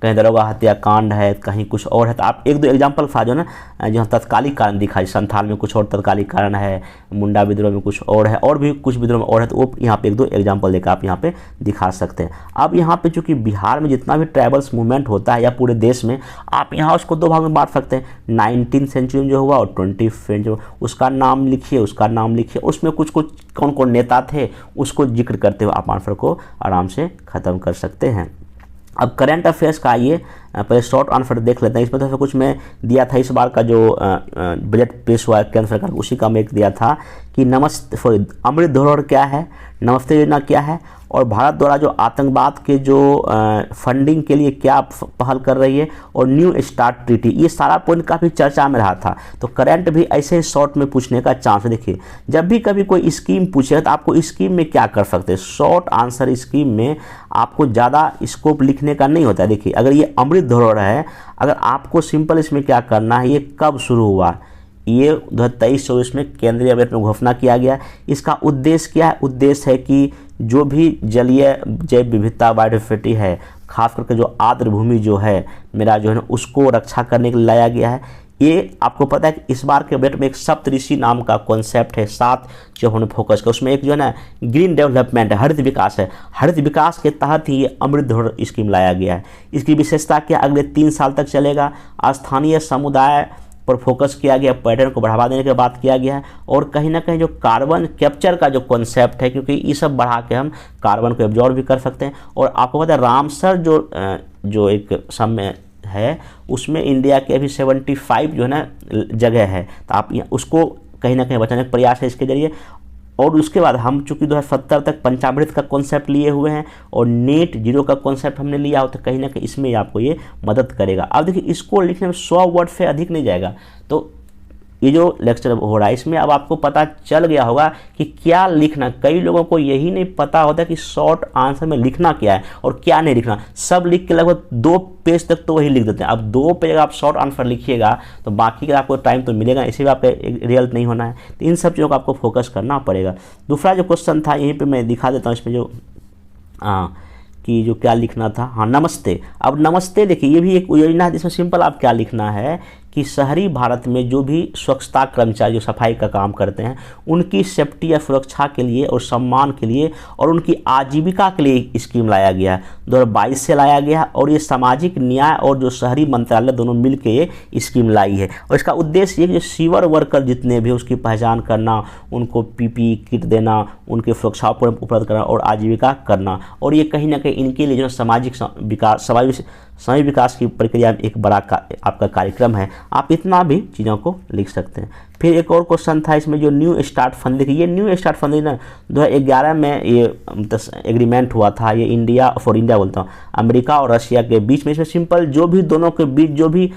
S1: कहीं दरोगा हत्याकांड है, कहीं कुछ और है, तो आप एक दो एग्जाम्पल था जो ना जहाँ तत्कालिक कारण दिखाई, संथाल में कुछ और तत्कालिक कारण है, मुंडा विद्रोह में कुछ और है, और भी कुछ विद्रोह में और है, तो वो यहाँ पे एक दो एग्जाम्पल देकर आप यहाँ पे दिखा सकते हैं। अब यहाँ पे चूँकि बिहार में जितना भी ट्राइबल्स मूवमेंट होता है या पूरे देश में, आप यहाँ उसको दो भाग में बांट सकते हैं। 19 सेंचुरी में जो हुआ और 20 सेंचुरी, उसका नाम लिखिए, उसमें कुछ कौन कौन नेता थे उसको जिक्र करते हुए आप आंसर को आराम से ख़त्म कर सकते हैं। अब करंट अफेयर्स का आइए पहले शॉर्ट आंसर देख लेते हैं। इसमें तो कुछ मैं दिया था, इस बार का जो बजट पेश हुआ है केंद्र सरकार, उसी का मैं एक दिया था कि अमृत धरोहर क्या है, नमस्ते योजना क्या है, और भारत द्वारा जो आतंकवाद के जो फंडिंग के लिए क्या पहल कर रही है, और न्यू स्टार्ट ट्रीटी, ये सारा पॉइंट काफ़ी चर्चा में रहा था। तो करंट भी ऐसे ही शॉर्ट में पूछने का चांस है। देखिए जब भी कभी कोई स्कीम पूछे तो आपको स्कीम में क्या कर सकते हैं, शॉर्ट आंसर स्कीम में आपको ज़्यादा स्कोप लिखने का नहीं होता है। देखिए अगर ये अमृत धरोहर है, अगर आपको सिंपल इसमें क्या करना है, ये कब शुरू हुआ, ये 2023-24 में केंद्रीय बजट में घोषणा किया गया। इसका उद्देश्य क्या है? उद्देश्य है कि जो भी जलीय जैव विविधता बायोडाइवर्सिटी है, खास करके जो आर्द्र भूमि जो है मेरा जो है ना, उसको रक्षा करने के लिए लाया गया है। ये आपको पता है कि इस बार के बजट में एक सप्तऋषि नाम का कॉन्सेप्ट है, 7 जो हमने फोकस किया, उसमें एक जो है ना ग्रीन डेवलपमेंट है, हरित विकास है। हरित विकास के तहत ही ये अमृत धरोहर स्कीम लाया गया है। इसकी विशेषता क्या? अगले 3 साल तक चलेगा। स्थानीय समुदाय पर फोकस किया गया, पर्यटन को बढ़ावा देने की बात किया गया है, और कहीं ना कहीं जो कार्बन कैप्चर का जो कॉन्सेप्ट है, क्योंकि ये सब बढ़ा के हम कार्बन को एब्जॉर्ब भी कर सकते हैं। और आपको पता है रामसर जो एक समय है उसमें इंडिया के अभी 75 जो है ना जगह है, तो आप उसको कहीं ना कहीं बचाने का प्रयास है इसके जरिए। और उसके बाद हम चूंकि 2070 तक पंचामृत का कॉन्सेप्ट लिए हुए हैं और नेट जीरो का कॉन्सेप्ट हमने लिया हो, तो कहीं ना कहीं इसमें आपको ये मदद करेगा। अब देखिए इसको लिखने में 100 वर्ड से अधिक नहीं जाएगा। तो ये जो लेक्चर हो रहा है इसमें अब आपको पता चल गया होगा कि क्या लिखना। कई लोगों को यही नहीं पता होता कि शॉर्ट आंसर में लिखना क्या है और क्या नहीं लिखना। सब लिख के लगभग 2 पेज तक तो वही लिख देते हैं। अब 2 पेज आप शॉर्ट आंसर लिखिएगा तो बाकी का आपको टाइम तो मिलेगा, इसी में आपका रिजल्ट नहीं होना है। तो इन सब चीज़ों को आपको फोकस करना पड़ेगा। दूसरा जो क्वेश्चन था यहीं पर मैं दिखा देता हूँ, इसमें जो कि जो क्या लिखना था, हाँ नमस्ते। अब नमस्ते देखिए ये भी एक योजना है जिसमें सिंपल आप क्या लिखना है कि शहरी भारत में जो भी स्वच्छता कर्मचारी जो सफाई का काम करते हैं उनकी सेफ्टी या सुरक्षा के लिए और सम्मान के लिए और उनकी आजीविका के लिए स्कीम लाया गया है। 2022 से लाया गया है और ये सामाजिक न्याय और जो शहरी मंत्रालय दोनों मिल के ये स्कीम लाई है। और इसका उद्देश्य ये कि सीवर वर्कर जितने भी उसकी पहचान करना, उनको पीपीई किट देना, उनके सुरक्षा उपलब्ध करना और आजीविका करना। और ये कहीं ना कहीं इनके लिए जो सामाजिक विकास समाज विकास की प्रक्रिया में एक बड़ा आपका कार्यक्रम है। आप इतना भी चीज़ों को लिख सकते हैं। फिर एक और क्वेश्चन था इसमें जो न्यू स्टार्ट फंड, देखिए ये न्यू स्टार्ट फंड ना 2011 में ये एग्रीमेंट हुआ था। ये इंडिया बोलता हूँ, अमेरिका और रशिया के बीच में। इसमें सिंपल जो भी दोनों के बीच जो भी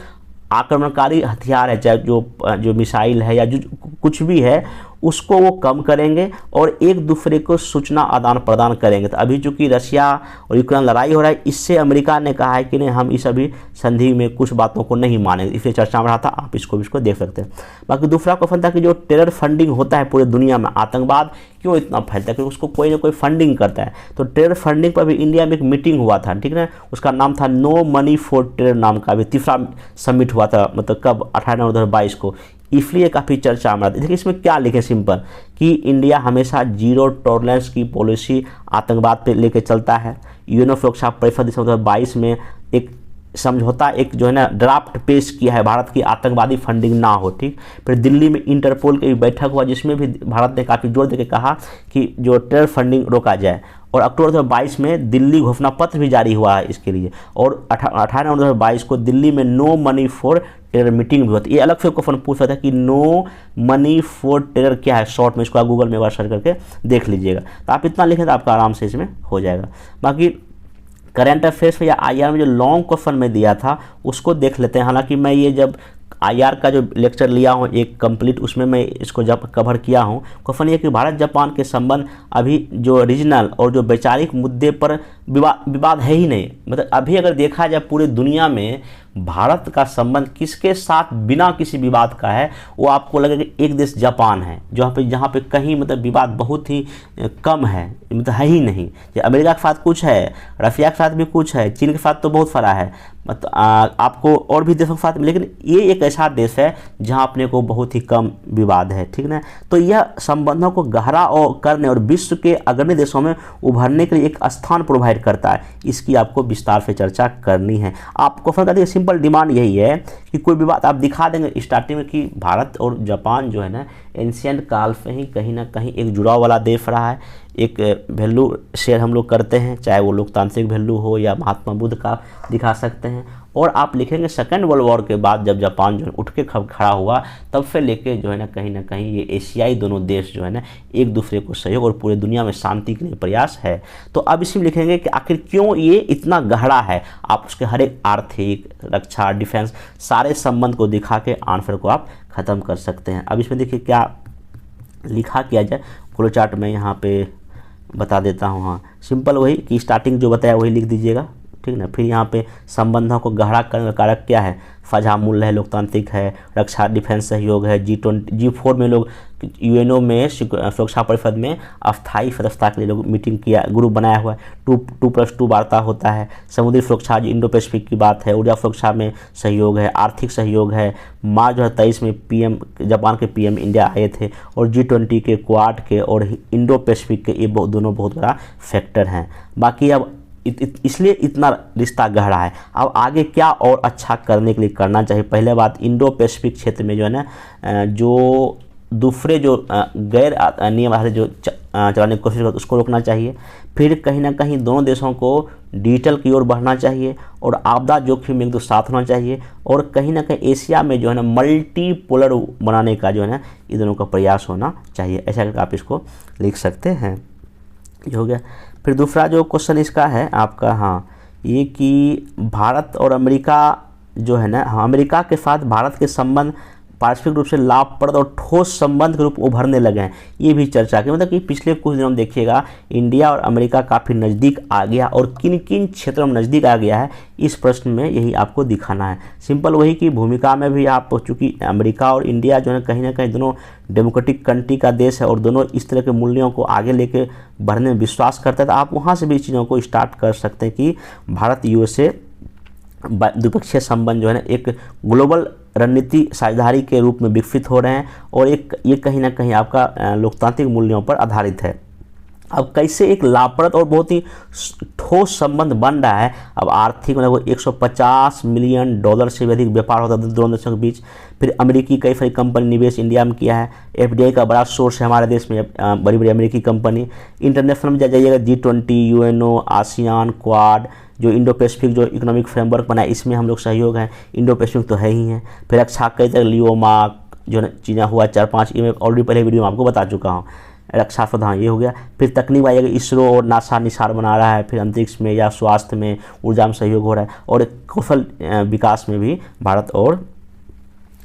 S1: आक्रमणकारी हथियार है, चाहे जो मिसाइल है या जो कुछ भी है, उसको वो कम करेंगे और एक दूसरे को सूचना आदान प्रदान करेंगे। तो अभी चूंकि रशिया और यूक्रेन लड़ाई हो रहा है, इससे अमेरिका ने कहा है कि नहीं हम इस अभी संधि में कुछ बातों को नहीं मानेंगे, इसलिए चर्चा में रहा था। आप इसको देख सकते हैं। बाकी दूसरा क्वेश्चन था कि जो टेरर फंडिंग होता है पूरे दुनिया में, आतंकवाद क्यों इतना फैलता है, क्योंकि उसको कोई ना कोई फंडिंग करता है। तो टेरर फंडिंग पर भी इंडिया में एक मीटिंग हुआ था, ठीक है, उसका नाम था नो मनी फॉर टेरर नाम का। अभी तीसरा समिट हुआ था, मतलब कब 18 नवंबर 2022 को, इसलिए काफ़ी चर्चा में आती है। देखिए इसमें क्या लिखे सिंपल कि इंडिया हमेशा जीरो टॉलरेंस की पॉलिसी आतंकवाद पे लेके चलता है। यूएन सुरक्षा परिषद 2022 में एक समझौता एक जो है ना ड्राफ्ट पेश किया है भारत की आतंकवादी फंडिंग ना हो, ठीक। फिर दिल्ली में इंटरपोल की बैठक हुआ जिसमें भी भारत ने काफ़ी जोर देकर कहा कि जो टेरर फंडिंग रोका जाए। और अक्टूबर 2022 में दिल्ली घोषणा पत्र भी जारी हुआ है इसके लिए। और 18 नवंबर 2022 को दिल्ली में no money for terror meeting भी होती है। ये अलग से क्वेश्चन पूछ रहा था कि नो मनी फॉर टेरर क्या है शॉर्ट में, इसको आप गूगल में एक बार सर्च करके देख लीजिएगा। तो आप इतना लिखें तो आपका आराम से इसमें हो जाएगा। बाकी करंट अफेयर्स या आईआर में जो लॉन्ग क्वेश्चन में दिया था उसको देख लेते हैं। हालांकि मैं ये जब आईआर का जो लेक्चर लिया हूँ एक कंप्लीट, उसमें मैं इसको जब कवर किया हूँ। क्वेश्चन ये कि भारत जापान के संबंध अभी जो रीजनल और जो वैचारिक मुद्दे पर विवाद है ही नहीं। मतलब अभी अगर देखा जाए पूरी दुनिया में भारत का संबंध किसके साथ बिना किसी विवाद का है, वो आपको लगेगा एक देश जापान है, जहाँ पे कहीं मतलब विवाद बहुत ही कम है, मतलब है ही नहीं। अमेरिका के साथ कुछ है, रशिया के साथ भी कुछ है, चीन के साथ तो बहुत सारा है, मतलब आपको और भी देशों के साथ, लेकिन ये एक ऐसा देश है जहाँ अपने को बहुत ही कम विवाद है, ठीक ना। तो यह संबंधों को गहरा और करने और विश्व के अग्रणी देशों में उभरने के लिए एक स्थान प्रोवाइड करता है। इसकी आपको विस्तार से चर्चा करनी है। आपको फर्क सिंपल डिमांड यही है कि कोई विवाद आप दिखा देंगे स्टार्टिंग में कि भारत और जापान जो है ना एंशिएंट काल से ही कहीं ना कहीं एक जुड़ाव वाला देश रहा है। एक वैल्यू शेयर हम लोग करते हैं, चाहे वो लोकतांत्रिक वैल्यू हो या महात्मा बुद्ध का दिखा सकते हैं। और आप लिखेंगे सेकेंड वर्ल्ड वॉर के बाद जब जापान जो है उठ के खड़ा हुआ, तब से लेके जो है ना कहीं ये एशियाई दोनों देश जो है ना एक दूसरे को सहयोग और पूरे दुनिया में शांति के लिए प्रयास है। तो अब इसमें लिखेंगे कि आखिर क्यों ये इतना गहरा है। आप उसके हर एक आर्थिक, रक्षा, डिफेंस सारे संबंध को दिखा के आंसर को आप ख़त्म कर सकते हैं। अब इसमें देखिए क्या लिखा किया जाए, फ्लो चार्ट में यहाँ पे बता देता हूँ। हाँ सिंपल वही कि स्टार्टिंग जो बताया वही लिख दीजिएगा, ठीक ना। फिर यहाँ पे संबंधों को गहरा करने का कारक क्या है, साझा मूल्य है, लोकतांत्रिक है, रक्षा डिफेंस सहयोग है, G4 में लोग यूएनओ में सुरक्षा परिषद में अस्थायी सदस्यता के लिए लोग मीटिंग किया, ग्रुप बनाया हुआ है, 2+2 वार्ता होता है, समुद्री सुरक्षा जो इंडो पैसिफिक की बात है, ऊर्जा सुरक्षा में सहयोग है, आर्थिक सहयोग है, मार्च 2023 में PM जापान के PM इंडिया आए थे, और G20 के, क्वाड के और इंडो पैसिफिक के ये दोनों बहुत बड़ा फैक्टर हैं। बाकी अब इसलिए इतना रिश्ता गहरा है। अब आगे क्या और अच्छा करने के लिए करना चाहिए, पहले बात इंडो पैसिफिक क्षेत्र में जो है ना जो दूसरे जो गैर नियम आधारित जो चलाने की कोशिश करते उसको रोकना चाहिए। फिर कहीं ना कहीं दोनों देशों को डिजिटल की ओर बढ़ना चाहिए और आपदा जोखिम में एक दो साथ होना चाहिए, और कहीं ना कहीं एशिया में जो है ना मल्टीपोलर बनाने का जो है ना इन दोनों का प्रयास होना चाहिए। ऐसा करके आप इसको लिख सकते हैं। ये हो गया। फिर दूसरा जो क्वेश्चन इसका है आपका, हाँ, ये कि भारत और अमेरिका जो है ना, हाँ, अमेरिका के साथ भारत के संबंध पारस्परिक रूप से लाभप्रद और ठोस संबंध के रूप उभरने लगे हैं, ये भी चर्चा की। मतलब कि पिछले कुछ दिनों में देखिएगा इंडिया और अमेरिका काफ़ी नज़दीक आ गया, और किन किन क्षेत्रों में नज़दीक आ गया है इस प्रश्न में यही आपको दिखाना है। सिंपल वही की भूमिका में भी आप, चूँकि अमेरिका और इंडिया जो है कहीं ना कहीं दोनों डेमोक्रेटिक कंट्री का देश है और दोनों इस तरह के मूल्यों को आगे लेके बढ़ने में विश्वास करते हैं, तो आप वहाँ से भी चीज़ों को स्टार्ट कर सकते हैं कि भारत USA द्विपक्षीय संबंध जो है ना एक ग्लोबल रणनीति साझेदारी के रूप में विकसित हो रहे हैं, और ये कहीं ना कहीं आपका लोकतांत्रिक मूल्यों पर आधारित है। अब कैसे एक लाभप्रद और बहुत ही ठोस संबंध बन रहा है, अब आर्थिक मतलब $150 मिलियन से भी अधिक व्यापार होता है दोनों देशों के बीच। फिर अमेरिकी कई सारी कंपनी निवेश इंडिया में किया है, FDI का बड़ा सोर्स है हमारे देश में, बड़ी बड़ी अमेरिकी कंपनी। इंटरनेशनल में जाइएगा G20, UNO, ASEAN, क्वाड, जो इंडो पैसिफिक जो इकोनॉमिक फ्रेमवर्क बना है इसमें हम लोग सहयोग हैं, इंडो पैसिफिक तो है ही हैं। फिर रक्षा कई तरह लियोमा जो चीज़ें हुआ 4-5, ये मैं ऑलरेडी पहले वीडियो में आपको बता चुका हूँ, रक्षा प्रधान ये हो गया। फिर तकनीक आएगा, इसरो और नासा निसार बना रहा है, फिर अंतरिक्ष में या स्वास्थ्य में ऊर्जा में सहयोग हो रहा है, और कौशल विकास में भी भारत और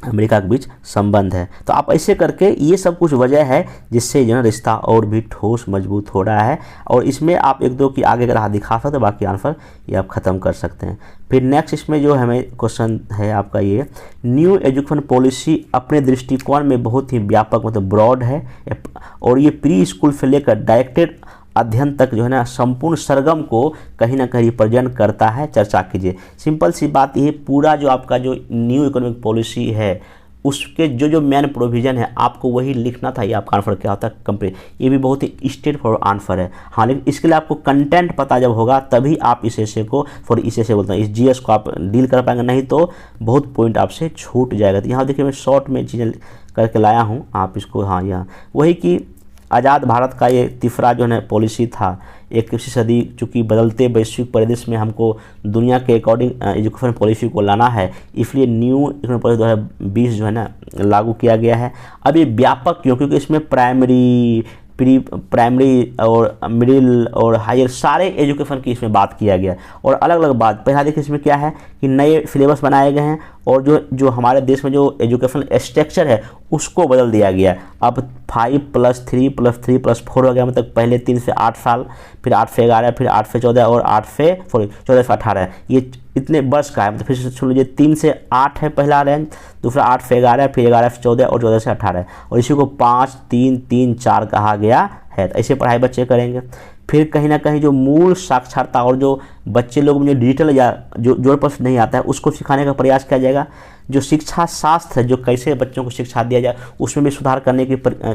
S1: अमेरिका के बीच संबंध है। तो आप ऐसे करके ये सब कुछ वजह है जिससे जो है रिश्ता और भी ठोस मजबूत हो रहा है, और इसमें आप एक दो की आगे का राह दिखा सकते हैं, बाकी आंसर ये आप ख़त्म कर सकते हैं। फिर नेक्स्ट इसमें जो हमें क्वेश्चन है आपका ये, न्यू एजुकेशन पॉलिसी अपने दृष्टिकोण में बहुत ही व्यापक मतलब ब्रॉड है, और ये प्री स्कूल से लेकर डायरेक्टेड अध्ययन तक जो है ना संपूर्ण सरगम को कहीं ना कहीं रिप्रेजेंट करता है। चर्चा कीजिए। सिंपल सी बात ये, पूरा जो आपका जो न्यू इकोनॉमिक पॉलिसी है उसके जो मेन प्रोविज़न है आपको वही लिखना था। ये आपका आंसर क्या होता है, कंप्लीट। ये भी बहुत ही स्ट्रेट फॉरवर्ड आंसर है। हाँ, लेकिन इसके लिए आपको कंटेंट पता जब होगा तभी आप इस ऐसे को बोलते हैं, इस GS को आप डील कर पाएंगे, नहीं तो बहुत पॉइंट आपसे छूट जाएगा। तो यहाँ देखिए मैं शॉर्ट में चीज़ें करके लाया हूँ, आप इसको, हाँ, यहाँ वही कि आज़ाद भारत का ये तीसरा जो है पॉलिसी था, 21वीं सदी चूँकि बदलते वैश्विक परिदृश्य में हमको दुनिया के अकॉर्डिंग एजुकेशन पॉलिसी को लाना है, इसलिए न्यू एजुकेशन पॉलिसी 2020 जो है ना लागू किया गया है। अब ये व्यापक क्यों, क्योंकि इसमें प्राइमरी, प्री प्राइमरी और मिडिल और हायर सारे एजुकेशन की इसमें बात किया गया, और अलग अलग बात। पहला देखिए इसमें क्या है कि नए सिलेबस बनाए गए हैं, और जो हमारे देश में जो एजुकेशन स्ट्रक्चर है उसको बदल दिया गया है। अब 5+3+3+4 हो गया, मतलब पहले 3 से 8 साल, फिर 8 से 11, फिर 8 से 14 और 14 से 18, ये इतने वर्ष का है। मतलब फिर से सुन लीजिए, 3 से 8 है पहला रेंज, दूसरा 8 से 11, फिर 11 से 14 और 14 से 18, और इसी को 5-3-3-4 कहा गया है। तो ऐसे पढ़ाई बच्चे करेंगे। फिर कहीं ना कहीं जो मूल साक्षरता और जो बच्चे लोग में डिजिटल या जो जोड़ पर नहीं आता है उसको सिखाने का प्रयास किया जाएगा। जो शिक्षा शास्त्र है, जो कैसे बच्चों को शिक्षा दिया जाए, उसमें भी सुधार करने की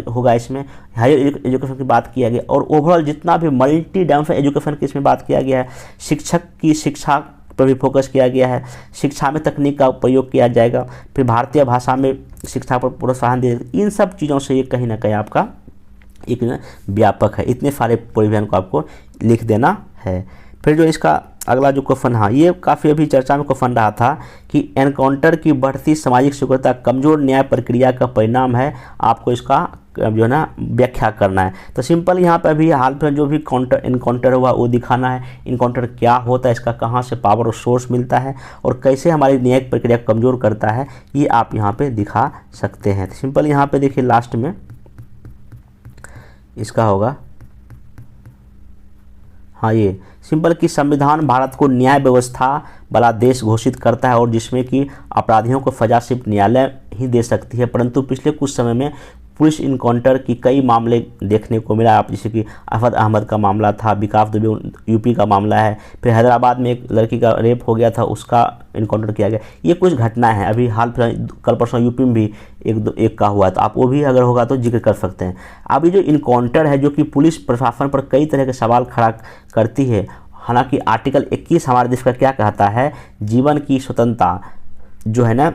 S1: होगा। इसमें हायर एजुकेशन की बात किया गया, और ओवरऑल जितना भी मल्टी डायमेंशनल एजुकेशन की इसमें बात किया गया है। शिक्षक की शिक्षा पर भी फोकस किया गया है, शिक्षा में तकनीक का प्रयोग किया जाएगा, फिर भारतीय भाषा में शिक्षा पर प्रोत्साहन दिया जाएगा। इन सब चीज़ों से ये कहीं ना कहीं आपका एक व्यापक है। इतने सारे प्रोविजन को आपको लिख देना है। फिर जो इसका अगला जो क्वेश्चन, हाँ, ये काफ़ी अभी चर्चा में क्वेश्चन रहा था कि एनकाउंटर की बढ़ती सामाजिक स्वीकृति कमजोर न्याय प्रक्रिया का परिणाम है, आपको इसका जो है ना व्याख्या करना है। तो सिंपल यहाँ पे अभी हाल में जो भी एनकाउंटर हुआ वो दिखाना है। एनकाउंटर क्या होता है, इसका कहाँ से पावर और सोर्स मिलता है, और कैसे हमारी न्यायिक प्रक्रिया कमज़ोर करता है, ये आप यहाँ पे दिखा सकते हैं। तो सिंपल यहाँ पे देखिए लास्ट में इसका होगा, हाँ, ये सिंपल कि संविधान भारत को न्याय व्यवस्था वाला देश घोषित करता है और जिसमें कि अपराधियों को सजा सिर्फ न्यायालय ही दे सकती है। परंतु पिछले कुछ समय में पुलिस इनकाउंटर की कई मामले देखने को मिला। आप जैसे कि अफद अहमद का मामला था, विकास दुबे यूपी का मामला है, फिर हैदराबाद में एक लड़की का रेप हो गया था, उसका इनकाउंटर किया गया। ये कुछ घटना है। अभी हाल फिलहाल कल परसों यूपी में भी एक का हुआ, तो आप वो भी अगर होगा तो जिक्र कर सकते हैं। अब ये जो इनकाउंटर है जो कि पुलिस प्रशासन पर कई तरह के सवाल खड़ा करती है। हालांकि आर्टिकल 21 हमारे देश का क्या कहता है, जीवन की स्वतंत्रता जो है ना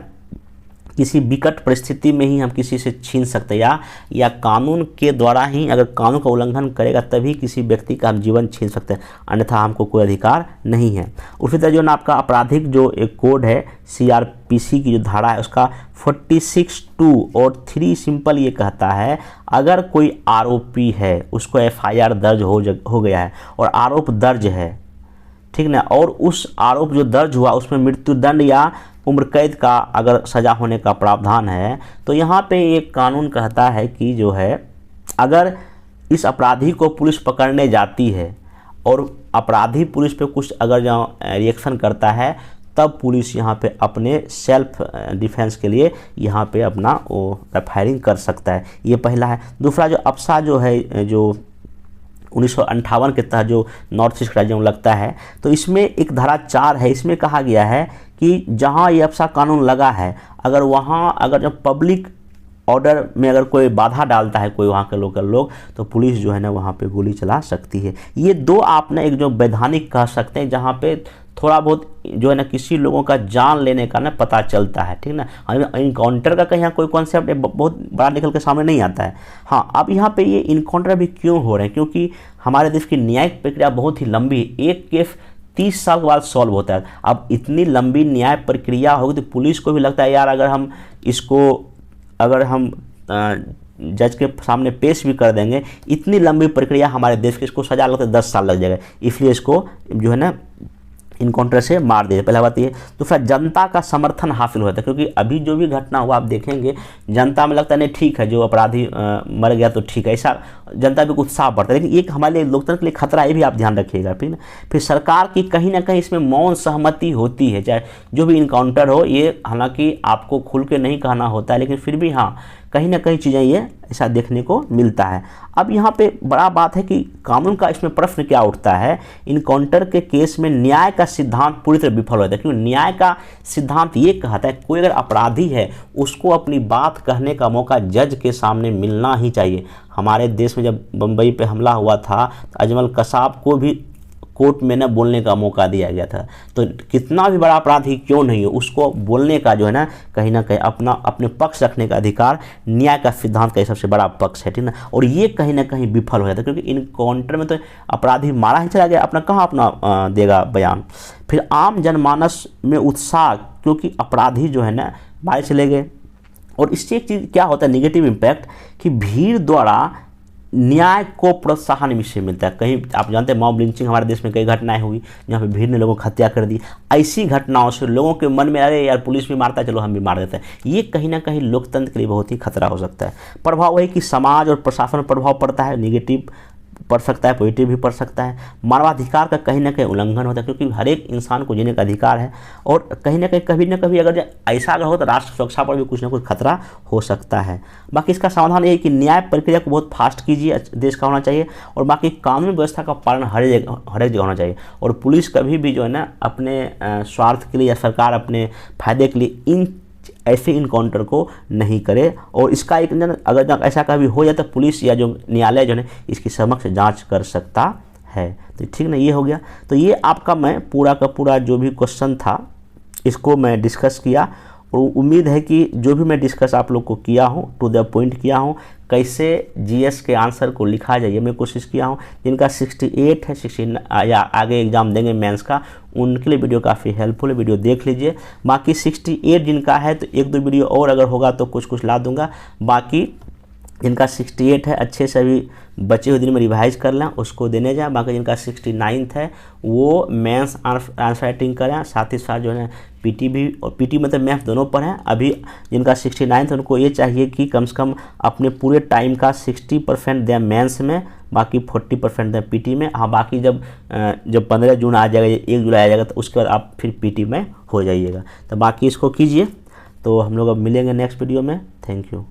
S1: किसी विकट परिस्थिति में ही हम किसी से छीन सकते हैं या कानून के द्वारा ही, अगर कानून का उल्लंघन करेगा तभी किसी व्यक्ति का हम जीवन छीन सकते हैं, अन्यथा हमको कोई अधिकार नहीं है। उसी तरह जो ना आपका आपराधिक जो एक कोड है CRPC की जो धारा है उसका 46(2) और 3 सिंपल ये कहता है अगर कोई आरोपी है उसको FIR दर्ज हो गया है और आरोप दर्ज है, ठीक ना, और उस आरोप जो दर्ज हुआ उसमें मृत्युदंड या उम्र कैद का अगर सजा होने का प्रावधान है, तो यहाँ पे एक कानून कहता है कि जो है अगर इस अपराधी को पुलिस पकड़ने जाती है और अपराधी पुलिस पे कुछ अगर जो रिएक्शन करता है तब पुलिस यहाँ पे अपने सेल्फ डिफेंस के लिए यहाँ पे अपना वो फायरिंग कर सकता है। ये पहला है। दूसरा जो अफसा जो है जो 1958 के तहत जो नॉर्थ ईस्ट राज्यों में लगता है, तो इसमें एक धारा 4 है। इसमें कहा गया है कि जहां ये अफसा कानून लगा है अगर वहां अगर जब पब्लिक ऑर्डर में अगर कोई बाधा डालता है कोई वहाँ के लोकल लोग, तो पुलिस जो है ना वहाँ पे गोली चला सकती है। ये दो आप ना एक जो वैधानिक कह सकते हैं जहाँ पे थोड़ा बहुत जो है ना किसी लोगों का जान लेने का ना पता चलता है, ठीक ना। इनकाउंटर का कहीं कोई कॉन्सेप्ट बहुत बड़ा निकल के सामने नहीं आता है। हाँ, अब यहाँ पे ये इनकाउंटर भी क्यों हो रहे हैं, क्योंकि हमारे देश की न्यायिक प्रक्रिया बहुत ही लंबी है। एक केस 30 साल के बाद सॉल्व होता है। अब इतनी लंबी न्याय प्रक्रिया होगी तो पुलिस को भी लगता है यार अगर हम जज के सामने पेश भी कर देंगे, इतनी लंबी प्रक्रिया हमारे देश की, इसको सजा लगता है 10 साल लग जाएगा, इसलिए इसको जो है ना इनकाउंटर से मार दिए। पहला बात ये। दूसरा, जनता का समर्थन हासिल होता है, क्योंकि अभी जो भी घटना हुआ आप देखेंगे जनता में लगता है नहीं ठीक है जो अपराधी मर गया तो ठीक है, ऐसा जनता भी उत्साह बढ़ता है। लेकिन एक हमारे लिए लोकतंत्र के लिए खतरा, ये भी आप ध्यान रखिएगा। फिर सरकार की कहीं ना कहीं इसमें मौन सहमति होती है, चाहे जो भी इनकाउंटर हो। ये हालांकि आपको खुल के नहीं कहना होता है, लेकिन फिर भी हाँ कहीं ना कहीं चीज़ें ये ऐसा देखने को मिलता है। अब यहाँ पे बड़ा बात है कि कानून का इसमें प्रश्न क्या उठता है, इनकाउंटर के केस में न्याय का सिद्धांत पूरी तरह विफल होता है। क्योंकि न्याय का सिद्धांत ये कहता है कोई अगर अपराधी है उसको अपनी बात कहने का मौका जज के सामने मिलना ही चाहिए। हमारे देश में जब बम्बई पे हमला हुआ था तो अजमल कसाब को भी कोर्ट में न बोलने का मौका दिया गया था। तो कितना भी बड़ा अपराधी क्यों नहीं हो, उसको बोलने का जो है ना कहीं अपने पक्ष रखने का अधिकार न्याय का सिद्धांत का सबसे बड़ा पक्ष है, ठीक ना। और ये कहीं ना कहीं विफल हो जाता है, क्योंकि इनकाउंटर में तो अपराधी मारा ही चला गया, अपना देगा बयान। फिर आम जनमानस में उत्साह, क्योंकि अपराधी जो है ना मारे चले गए। और इससे एक चीज़ क्या होता है नेगेटिव इम्पैक्ट, कि भीड़ द्वारा न्याय को प्रोत्साहन विषय मिलता है। कहीं आप जानते हैं मॉब लिंचिंग हमारे देश में कई घटनाएं हुई जहाँ पे भीड़ ने लोगों को हत्या कर दी। ऐसी घटनाओं से लोगों के मन में अरे यार पुलिस भी मारता है चलो हम भी मार देते हैं। ये कहीं ना कहीं लोकतंत्र के लिए बहुत ही खतरा हो सकता है। प्रभाव वही कि समाज और प्रशासन पर प्रभाव पड़ता है, निगेटिव पढ़ सकता है, पॉजिटिव भी पढ़ सकता है। मानवाधिकार का कहीं ना कहीं उल्लंघन होता है, क्योंकि हर एक इंसान को जीने का अधिकार है। और कहीं ना कभी अगर ऐसा अगर हो तो राष्ट्र सुरक्षा पर भी कुछ ना कुछ खतरा हो सकता है। बाकी इसका समाधान ये है कि न्याय प्रक्रिया को बहुत फास्ट कीजिए, देश का होना चाहिए। और बाकी कानून व्यवस्था का पालन हर एक जगह होना चाहिए। और पुलिस कभी भी जो है ना अपने स्वार्थ के लिए या सरकार अपने फायदे के लिए ऐसे इनकाउंटर को नहीं करे। और इसका एक अगर ऐसा कभी हो जाए तो पुलिस या जो न्यायालय जो है इसकी समक्ष जांच कर सकता है। तो ठीक ना, ये हो गया। तो ये आपका मैं पूरा का पूरा जो भी क्वेश्चन था इसको मैं डिस्कस किया। और उम्मीद है कि जो भी मैं डिस्कस आप लोग को किया हूँ टू द पॉइंट किया हूँ, कैसे जीएस के आंसर को लिखा जाए मैं कोशिश किया हूँ। जिनका 68 है 69 या आगे एग्जाम देंगे मेंस का, उनके लिए वीडियो काफ़ी हेल्पफुल है, वीडियो देख लीजिए। बाकी 68 जिनका है तो एक दो वीडियो और अगर होगा तो कुछ ला दूंगा। बाकी जिनका 68 है अच्छे से अभी बचे हुए दिन में रिवाइज कर लें, उसको देने जाएँ। बाकी जिनका 69 है वो मेंस आंसर राइटिंग करें, साथ ही साथ जो है पीटी भी, और पीटी मतलब मैथ दोनों पर हैं। अभी जिनका 69 है उनको ये चाहिए कि कम से कम अपने पूरे टाइम का 60% दें मेंस में, बाकी 40% दें पीटी में। हाँ, बाकी जब 15 जून आ जाएगा, 1 जुलाई आ जाएगा, तो उसके बाद आप फिर पीटी में हो जाइएगा। तो बाकी इसको कीजिए। तो हम लोग अब मिलेंगे नेक्स्ट वीडियो में। Thank you.